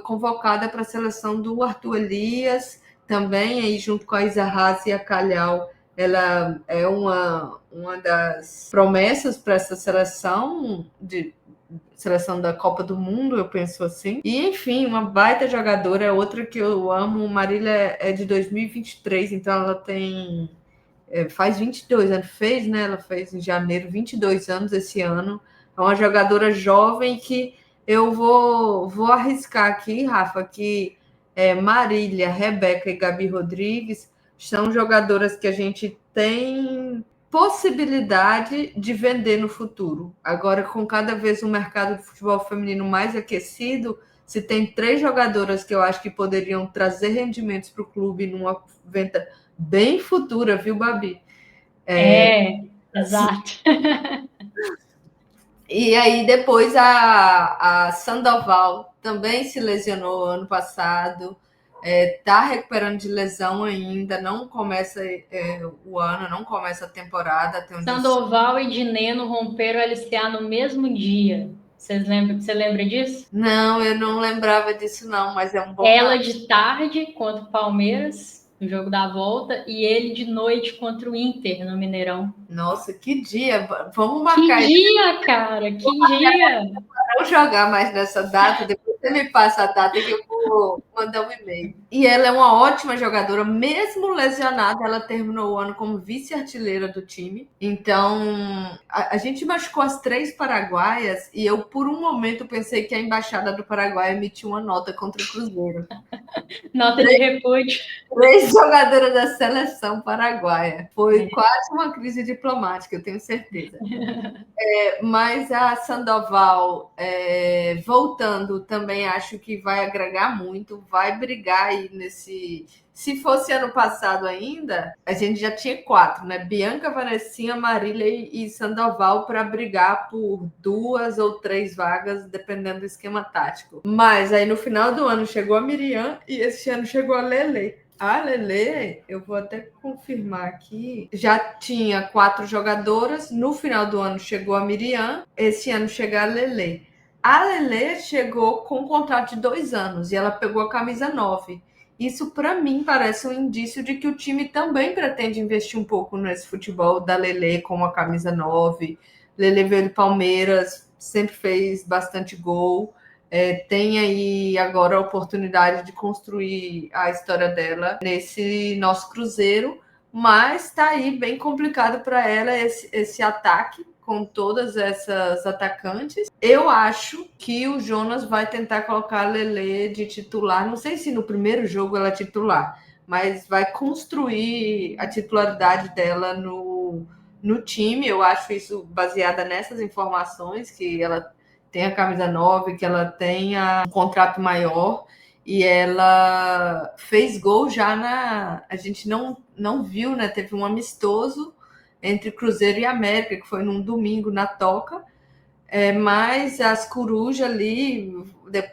convocada para a seleção do Arthur Elias, também aí junto com a Isa Haas e a Calhau. Ela é uma das promessas para essa seleção da Copa do Mundo, eu penso assim. E, enfim, uma baita jogadora, outra que eu amo. Marília é de 2023, então ela tem. Faz 22 anos, fez, né? Ela fez em janeiro 22 anos esse ano. É uma jogadora jovem que eu vou arriscar aqui, Rafa, que Marília, Rebeca e Gabi Rodrigues são jogadoras que a gente tem possibilidade de vender no futuro. Agora, com cada vez o mercado de futebol feminino mais aquecido, se tem 3 jogadoras que eu acho que poderiam trazer rendimentos para o clube numa venda bem futura, viu, Babi? Exato. E aí depois a Sandoval também se lesionou ano passado, tá recuperando de lesão ainda, não começa o ano, não começa a temporada. Até onde Sandoval e Dineno romperam o LCA no mesmo dia. Você lembra disso? Não, eu não lembrava disso não, mas é um bom. Ela de tarde contra o Palmeiras, no jogo da volta, e ele de noite contra o Inter, no Mineirão. Nossa, que dia! Vamos Que marcar isso. dia, cara! Que dia! Não jogar mais nessa data, depois você me passa a data que eu vou mandar um e-mail. E ela é uma ótima jogadora, mesmo lesionada, ela terminou o ano como vice-artilheira do time. Então, a gente machucou as 3 paraguaias e eu, por um momento, pensei que a embaixada do Paraguai emitiu uma nota contra o Cruzeiro. Nota de repúdio. 3 jogadoras da seleção paraguaia. Foi quase uma crise diplomática, eu tenho certeza. Mas a Sandoval, voltando, também acho que vai agregar muito, vai brigar aí nesse. Se fosse ano passado ainda, a gente já tinha 4, né? Bianca, Vanessinha, Marília e Sandoval para brigar por 2 ou 3 vagas, dependendo do esquema tático. Mas aí no final do ano chegou a Miriam e esse ano chegou a Lele. A Lele, eu vou até confirmar aqui, já tinha 4 jogadoras. No final do ano chegou a Miriam, esse ano chega a Lele. A Lele chegou com um contrato de 2 anos e ela pegou a camisa 9. Isso, para mim, parece um indício de que o time também pretende investir um pouco nesse futebol da Lele com a camisa 9. Lele veio do Palmeiras, sempre fez bastante gol. Tem aí agora a oportunidade de construir a história dela nesse nosso Cruzeiro, mas está aí bem complicado para ela esse ataque com todas essas atacantes. Eu acho que o Jonas vai tentar colocar a Lele de titular, não sei se no primeiro jogo ela é titular, mas vai construir a titularidade dela no time. Eu acho isso baseada nessas informações, que ela tem a camisa 9, que ela tenha um contrato maior e ela fez gol já na. A gente não viu, né? Teve um amistoso entre Cruzeiro e América, que foi num domingo na Toca. Mas as corujas ali,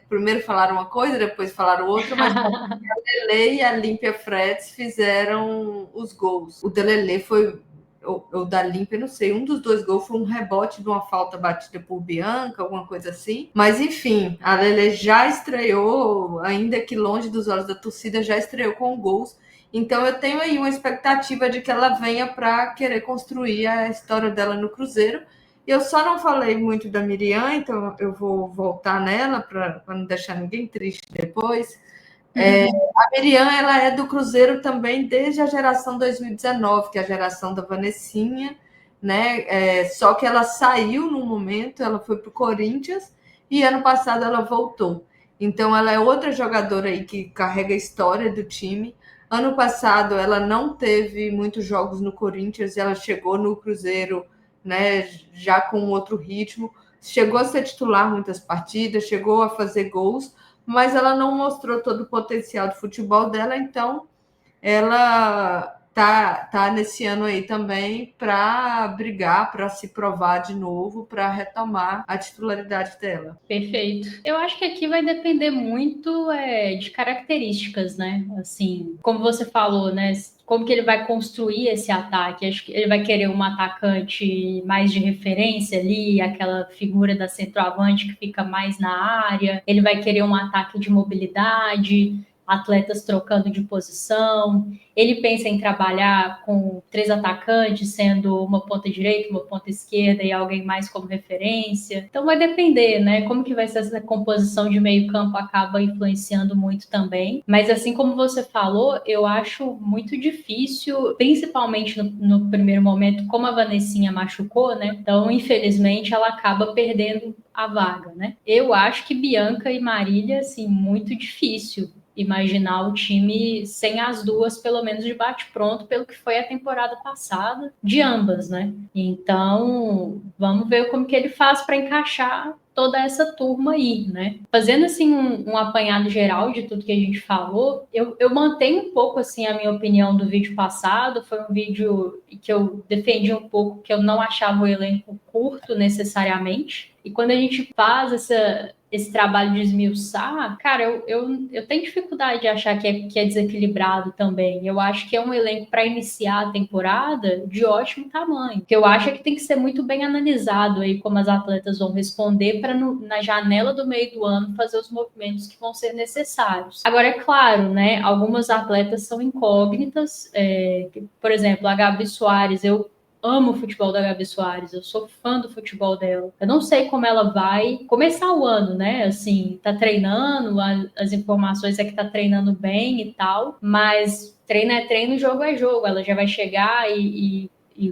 primeiro falaram uma coisa, depois falaram outra, mas a Delele e a Límpia Freds fizeram os gols. O Delele foi ou da Límpia, não sei, um dos 2 gols foi um rebote de uma falta batida por Bianca, alguma coisa assim. Mas enfim, a Lele já estreou, ainda que longe dos olhos da torcida, já estreou com gols. Então eu tenho aí uma expectativa de que ela venha para querer construir a história dela no Cruzeiro. Eu só não falei muito da Miriam, então eu vou voltar nela para não deixar ninguém triste depois. A Miriam, ela é do Cruzeiro também desde a geração 2019, que é a geração da Vanessinha, né? Só que ela saiu no momento, ela foi para o Corinthians e ano passado ela voltou. Então ela é outra jogadora aí que carrega a história do time. Ano passado ela não teve muitos jogos no Corinthians, ela chegou no Cruzeiro, né, já com outro ritmo, chegou a ser titular muitas partidas, chegou a fazer gols, mas ela não mostrou todo o potencial de futebol dela, então ela tá nesse ano aí também para brigar, para se provar de novo, para retomar a titularidade dela. Perfeito. Eu acho que aqui vai depender muito de características, né? Assim, como você falou, né? Como que ele vai construir esse ataque? Acho que ele vai querer um atacante mais de referência ali, aquela figura da centroavante que fica mais na área. Ele vai querer um ataque de mobilidade, atletas trocando de posição. Ele pensa em trabalhar com 3 atacantes, sendo uma ponta direita, uma ponta esquerda e alguém mais como referência. Então vai depender, né? Como que vai ser essa composição de meio campo acaba influenciando muito também. Mas assim como você falou, eu acho muito difícil, principalmente no primeiro momento, como a Vanessinha machucou, né? Então, infelizmente, ela acaba perdendo a vaga, né? Eu acho que Bianca e Marília, assim, muito difícil imaginar o time sem as duas, pelo menos de bate-pronto, pelo que foi a temporada passada, de ambas, né? Então, vamos ver como que ele faz para encaixar toda essa turma aí, né? Fazendo, assim, um apanhado geral de tudo que a gente falou, eu mantenho um pouco, assim, a minha opinião do vídeo passado. Foi um vídeo que eu defendi um pouco, que eu não achava o elenco curto necessariamente. E quando a gente faz esse trabalho de esmiuçar, cara, eu tenho dificuldade de achar que é desequilibrado também. Eu acho que é um elenco para iniciar a temporada de ótimo tamanho. Que eu acho que tem que ser muito bem analisado aí como as atletas vão responder para na janela do meio do ano fazer os movimentos que vão ser necessários. Agora, é claro, né? Algumas atletas são incógnitas. Por exemplo, a Gabi Soares, eu amo o futebol da Gabi Soares, eu sou fã do futebol dela. Eu não sei como ela vai começar o ano, né? Assim, tá treinando, as informações é que tá treinando bem e tal, mas treino é treino, jogo é jogo. Ela já vai chegar e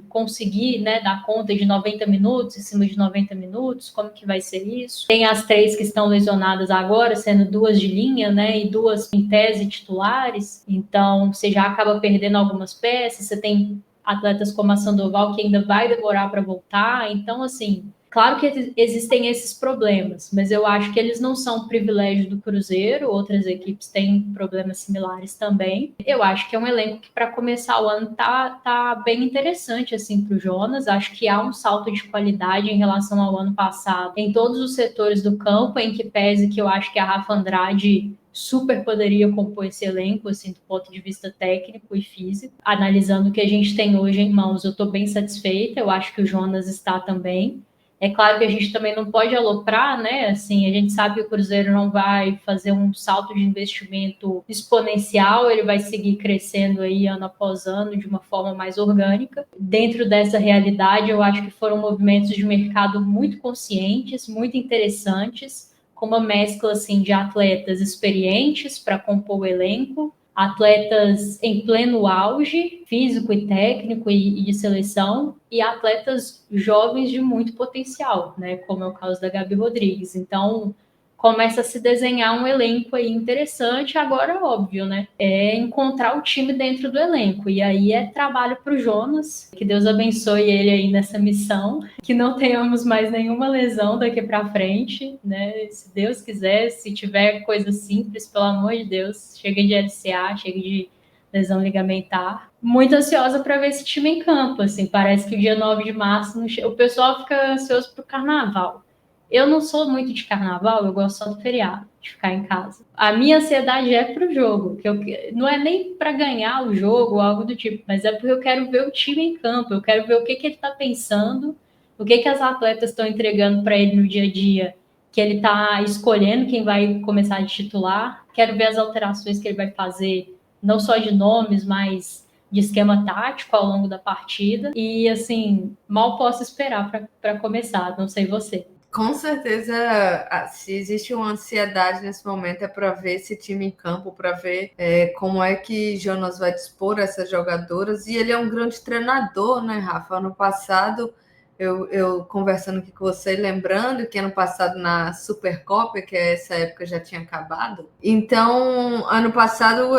conseguir, né, dar conta de 90 minutos, em cima de 90 minutos, como que vai ser isso? Tem as 3 que estão lesionadas agora, sendo 2 de linha, né, e 2 em tese titulares, então você já acaba perdendo algumas peças, você tem atletas como a Sandoval, que ainda vai demorar para voltar. Então, assim, claro que existem esses problemas, mas eu acho que eles não são privilégio do Cruzeiro, outras equipes têm problemas similares também. Eu acho que é um elenco que, para começar o ano, tá bem interessante assim para o Jonas. Acho que há um salto de qualidade em relação ao ano passado em todos os setores do campo, em que pese que eu acho que a Rafa Andrade super poderia compor esse elenco, assim, do ponto de vista técnico e físico. Analisando o que a gente tem hoje em mãos, eu estou bem satisfeita, eu acho que o Jonas está também. É claro que a gente também não pode aloprar, né? Assim, a gente sabe que o Cruzeiro não vai fazer um salto de investimento exponencial, ele vai seguir crescendo aí ano após ano de uma forma mais orgânica. Dentro dessa realidade, eu acho que foram movimentos de mercado muito conscientes, muito interessantes, com uma mescla assim de atletas experientes para compor o elenco, atletas em pleno auge físico e técnico e de seleção, e atletas jovens de muito potencial, né, como é o caso da Gabi Rodrigues. Então, começa a se desenhar um elenco aí interessante. Agora, óbvio, né? É encontrar o time dentro do elenco. E aí é trabalho para o Jonas. Que Deus abençoe ele aí nessa missão. Que não tenhamos mais nenhuma lesão daqui para frente, né? Se Deus quiser, se tiver coisa simples, pelo amor de Deus, chega de LCA, chega de lesão ligamentar. Muito ansiosa para ver esse time em campo. Assim, parece que o dia 9 de março o pessoal fica ansioso para o carnaval. Eu não sou muito de carnaval, eu gosto só do feriado, de ficar em casa. A minha ansiedade é pro jogo, não é nem para ganhar o jogo ou algo do tipo, mas é porque eu quero ver o time em campo, eu quero ver o que ele está pensando, o que as atletas estão entregando para ele no dia a dia, que ele está escolhendo quem vai começar de titular. Quero ver as alterações que ele vai fazer, não só de nomes, mas de esquema tático ao longo da partida. E assim, mal posso esperar para começar, não sei você. Com certeza, se existe uma ansiedade nesse momento é para ver esse time em campo, para ver como é que Jonas vai dispor essas jogadoras. E ele é um grande treinador, né, Rafa? Ano passado, eu conversando aqui com você, lembrando que ano passado na Supercopa, que essa época já tinha acabado. Então, ano passado,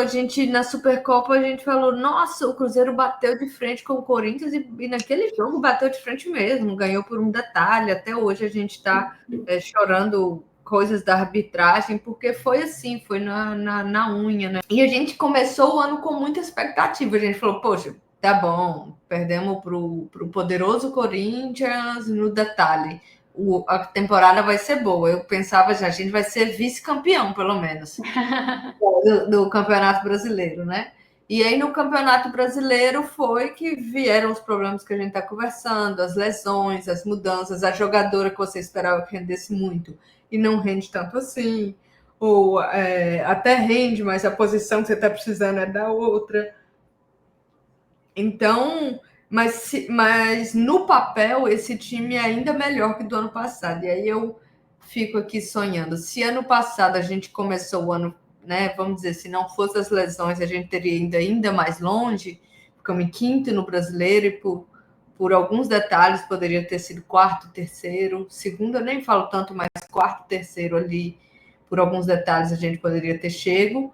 na Supercopa, a gente falou: nossa, o Cruzeiro bateu de frente com o Corinthians e naquele jogo bateu de frente mesmo, ganhou por um detalhe. Até hoje a gente está chorando coisas da arbitragem, porque foi assim, foi na unha, né? E a gente começou o ano com muita expectativa. A gente falou: poxa, tá bom, perdemos para o poderoso Corinthians no detalhe. A temporada vai ser boa. Eu pensava já, a gente vai ser vice-campeão, pelo menos, do Campeonato Brasileiro, né? E aí no Campeonato Brasileiro foi que vieram os problemas que a gente está conversando, as lesões, as mudanças, a jogadora que você esperava que rendesse muito e não rende tanto assim, ou até rende, mas a posição que você está precisando é da outra. Então, mas no papel, esse time é ainda melhor que do ano passado. E aí eu fico aqui sonhando. Se ano passado a gente começou o ano, né? Vamos dizer, se não fosse as lesões, a gente teria ido ainda mais longe. Ficamos em quinto no brasileiro e por alguns detalhes poderia ter sido quarto, terceiro. Segundo, eu nem falo tanto, mas quarto, terceiro ali, por alguns detalhes, a gente poderia ter chego.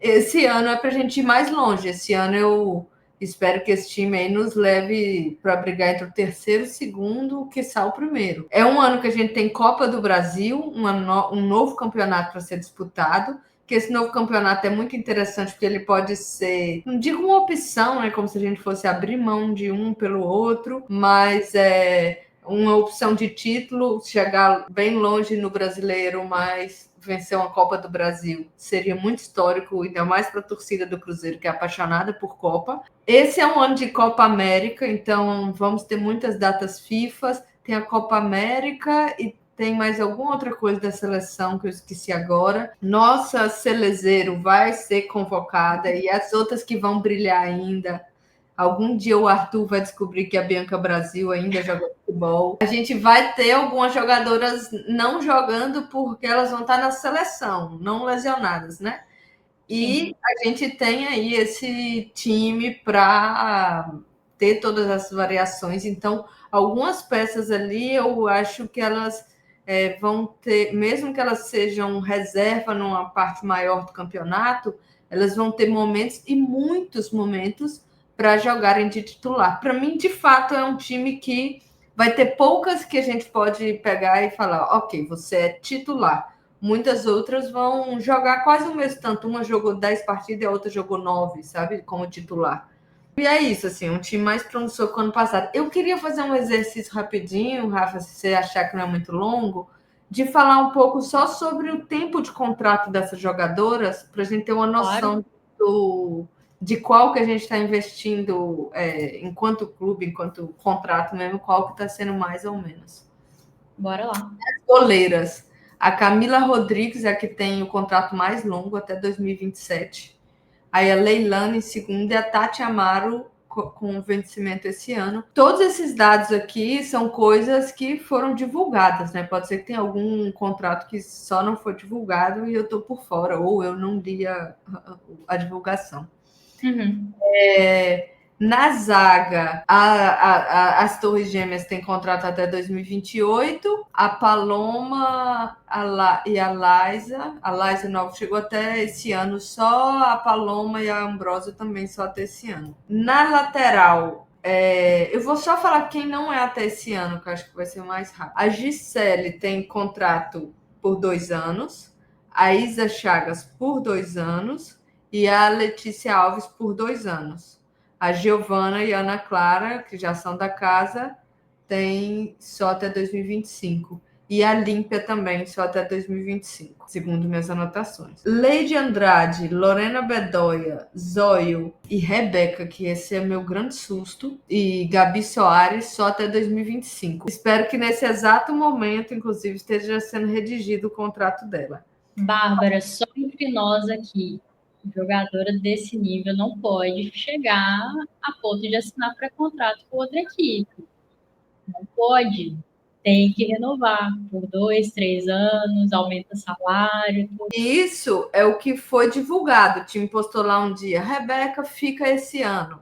Esse ano é para a gente ir mais longe. Esse ano eu espero que esse time aí nos leve para brigar entre o terceiro e o segundo, quiçá o primeiro. É um ano que a gente tem Copa do Brasil, um novo campeonato para ser disputado, que esse novo campeonato é muito interessante porque ele pode ser, não digo uma opção, né, como se a gente fosse abrir mão de um pelo outro, mas uma opção de título, chegar bem longe no brasileiro, mas vencer uma Copa do Brasil seria muito histórico, ainda mais para a torcida do Cruzeiro, que é apaixonada por Copa. Esse é um ano de Copa América, então vamos ter muitas datas FIFA. Tem a Copa América e tem mais alguma outra coisa da seleção que eu esqueci agora. Nossa Celezeiro vai ser convocada e as outras que vão brilhar ainda. Algum dia o Arthur vai descobrir que a Bianca Brasil ainda joga futebol. A gente vai ter algumas jogadoras não jogando porque elas vão estar na seleção, não lesionadas, né? E Sim. a gente tem aí esse time para ter todas as variações. Então, algumas peças ali eu acho que elas vão ter, mesmo que elas sejam reserva numa parte maior do campeonato, elas vão ter momentos e muitos momentos para jogarem de titular. Para mim, de fato, é um time que vai ter poucas que a gente pode pegar e falar, ok, você é titular. Muitas outras vão jogar quase o mesmo tanto. Uma jogou 10 partidas e a outra jogou 9, sabe? Como titular. E é isso, assim, um time mais promissor que o ano passado. Eu queria fazer um exercício rapidinho, Rafa, se você achar que não é muito longo, de falar um pouco só sobre o tempo de contrato dessas jogadoras, para a gente ter uma Claro, noção de qual que a gente está investindo enquanto clube, enquanto contrato mesmo, qual que está sendo mais ou menos. bora lá. Goleiras. A Camila Rodrigues é a que tem o contrato mais longo, até 2027. Aí a Leilane em segunda e a Tati Amaro com vencimento esse ano. Todos esses dados aqui são coisas que foram divulgadas, né? Pode ser que tenha algum contrato que só não foi divulgado e eu estou por fora, ou eu não li a divulgação. Uhum. Na zaga, as Torres Gêmeas têm contrato até 2028. A Paloma e a Liza Nova chegou até esse ano só. A Paloma e a Ambrósio também só até esse ano. Na lateral, eu vou só falar quem não é até esse ano, que eu acho que vai ser mais rápido. A Gisele tem contrato por 2 anos. A Isa Chagas por 2 anos. E a Letícia Alves por 2 anos. A Giovana e a Ana Clara, que já são da casa, tem só até 2025. E a Límpia também, só até 2025, segundo minhas anotações. Leide Andrade, Lorena Bedoya, Zóio e Rebeca, que esse é meu grande susto, e Gabi Soares, só até 2025. Espero que nesse exato momento, inclusive, esteja sendo redigido o contrato dela. Bárbara, só entre nós aqui, jogadora desse nível não pode chegar a ponto de assinar pré-contrato com outra equipe. Não pode. Tem que renovar por 2, 3 anos, aumenta salário. Tudo. Isso é o que foi divulgado. O time postou lá um dia, Rebeca fica esse ano.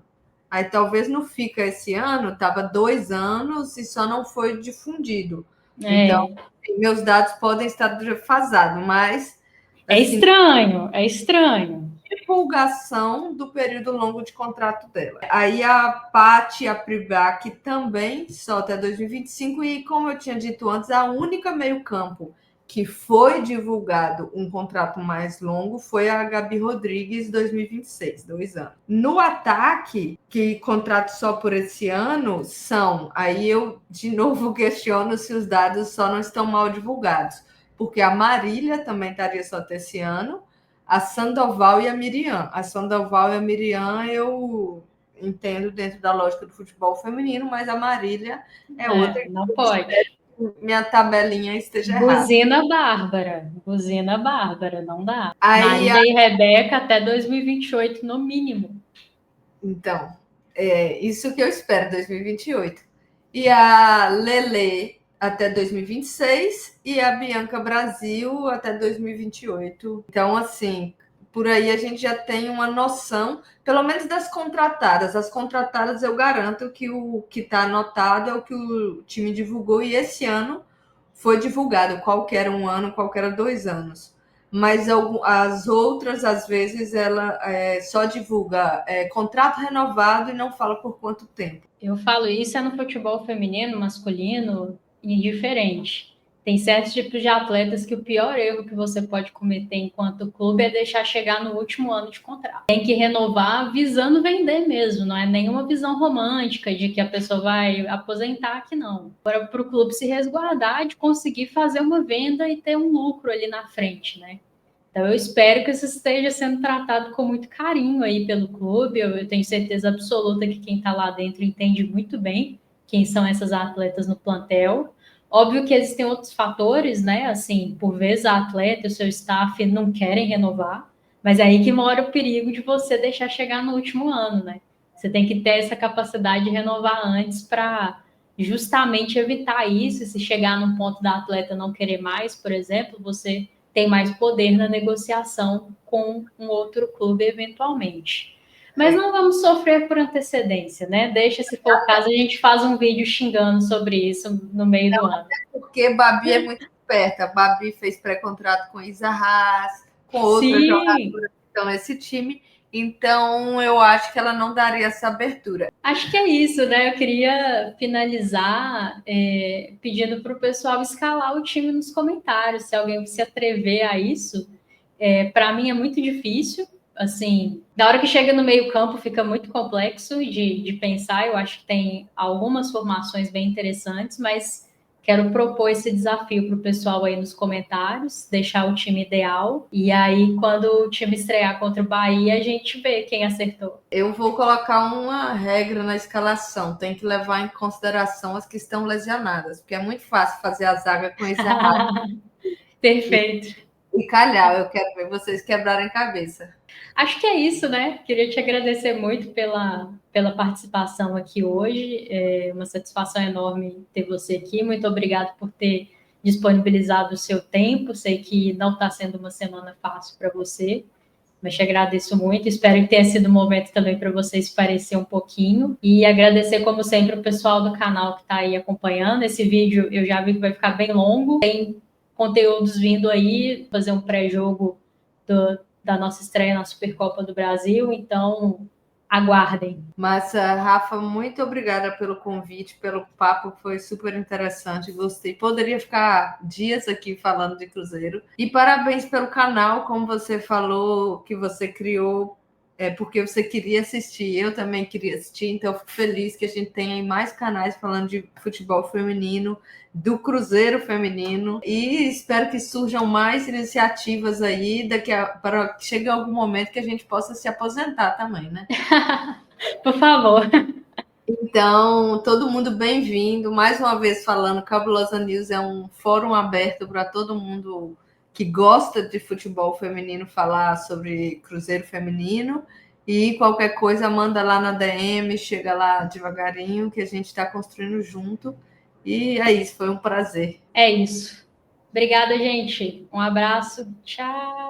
Aí talvez não fica esse ano, estava 2 anos e só não foi difundido. Então, É, meus dados podem estar defasados, mas é assim, estranho, é estranho. divulgação do período longo de contrato dela. Aí a Paty e a Privac também só até 2025 e como eu tinha dito antes, a única meio-campo que foi divulgado um contrato mais longo foi a Gabi Rodrigues 2026, 2 anos. No ataque, que contrato só por esse ano são, aí eu de novo questiono se os dados só não estão mal divulgados, porque a Marília também estaria só até esse ano, a Sandoval e a Miriam. A Sandoval e a Miriam eu entendo dentro da lógica do futebol feminino, mas a Marília é outra. Não pode. Minha tabelinha esteja errada. Buzina Bárbara, não dá. Aí, Marília e Rebeca até 2028 no mínimo. então, é isso que eu espero, 2028. E a Lele até 2026 e a Bianca Brasil até 2028. Então, assim, por aí a gente já tem uma noção, pelo menos das contratadas. As contratadas eu garanto que o que está anotado é o que o time divulgou e esse ano foi divulgado, qualquer um ano, qualquer 2 anos. Mas as outras, às vezes, ela só divulga contrato renovado e não fala por quanto tempo. Eu falo isso é no futebol feminino, masculino, indiferente. Tem certos tipos de atletas que o pior erro que você pode cometer enquanto clube é deixar chegar no último ano de contrato. Tem que renovar visando vender mesmo, não é nenhuma visão romântica de que a pessoa vai aposentar aqui, não. Agora, para o clube se resguardar de conseguir fazer uma venda e ter um lucro ali na frente, né? Então, eu espero que isso esteja sendo tratado com muito carinho aí pelo clube. Eu tenho certeza absoluta que quem está lá dentro entende muito bem quem são essas atletas no plantel. Óbvio que existem outros fatores, né? Assim, por vezes a atleta e o seu staff não querem renovar, mas é aí que mora o perigo de você deixar chegar no último ano, né? Você tem que ter essa capacidade de renovar antes para justamente evitar isso. E se chegar num ponto da atleta não querer mais, por exemplo, você tem mais poder na negociação com um outro clube eventualmente. Mas não vamos sofrer por antecedência, né? Deixa, se for o caso, a gente faz um vídeo xingando sobre isso no meio do ano. Porque Babi é muito esperta. Babi fez pré-contrato com Isa Haas, com outras Sim, jogadoras que estão nesse time. Então, eu acho que ela não daria essa abertura. acho que é isso, né? Eu queria finalizar pedindo para o pessoal escalar o time nos comentários, se alguém se atrever a isso. Para mim é muito difícil. Assim, da hora que chega no meio-campo fica muito complexo de pensar. Eu acho que tem algumas formações bem interessantes, mas quero propor esse desafio para o pessoal aí nos comentários, deixar o time ideal. E aí, quando o time estrear contra o Bahia, a gente vê quem acertou. Eu vou colocar uma regra na escalação. Tem que levar em consideração as que estão lesionadas, porque é muito fácil fazer a zaga com esse errado Perfeito. e calhar. Eu quero ver vocês quebrarem cabeça. Acho que é isso, né? Queria te agradecer muito pela participação aqui hoje. É uma satisfação enorme ter você aqui. Muito obrigado por ter disponibilizado o seu tempo. Sei que não está sendo uma semana fácil para você, mas te agradeço muito. Espero que tenha sido um momento também para você se parecer um pouquinho. E agradecer, como sempre, o pessoal do canal que está aí acompanhando. Esse vídeo eu já vi que vai ficar bem longo. Tem conteúdos vindo aí, fazer um pré-jogo da nossa estreia na Supercopa do Brasil, então aguardem. Mas, Rafa, muito obrigada pelo convite, pelo papo, foi super interessante, gostei. Poderia ficar dias aqui falando de Cruzeiro. E parabéns pelo canal, como você falou, que você criou porque você queria assistir, eu também queria assistir, então eu fico feliz que a gente tenha mais canais falando de futebol feminino, do Cruzeiro feminino, e espero que surjam mais iniciativas aí para que chegue algum momento que a gente possa se aposentar também, né? Por favor. Então, todo mundo bem-vindo. Mais uma vez falando, Cabulosa News é um fórum aberto para todo mundo que gosta de futebol feminino falar sobre Cruzeiro feminino. E qualquer coisa, manda lá na DM, chega lá devagarinho, que a gente está construindo junto. E é isso, foi um prazer. É isso. Obrigada, gente. Um abraço. Tchau.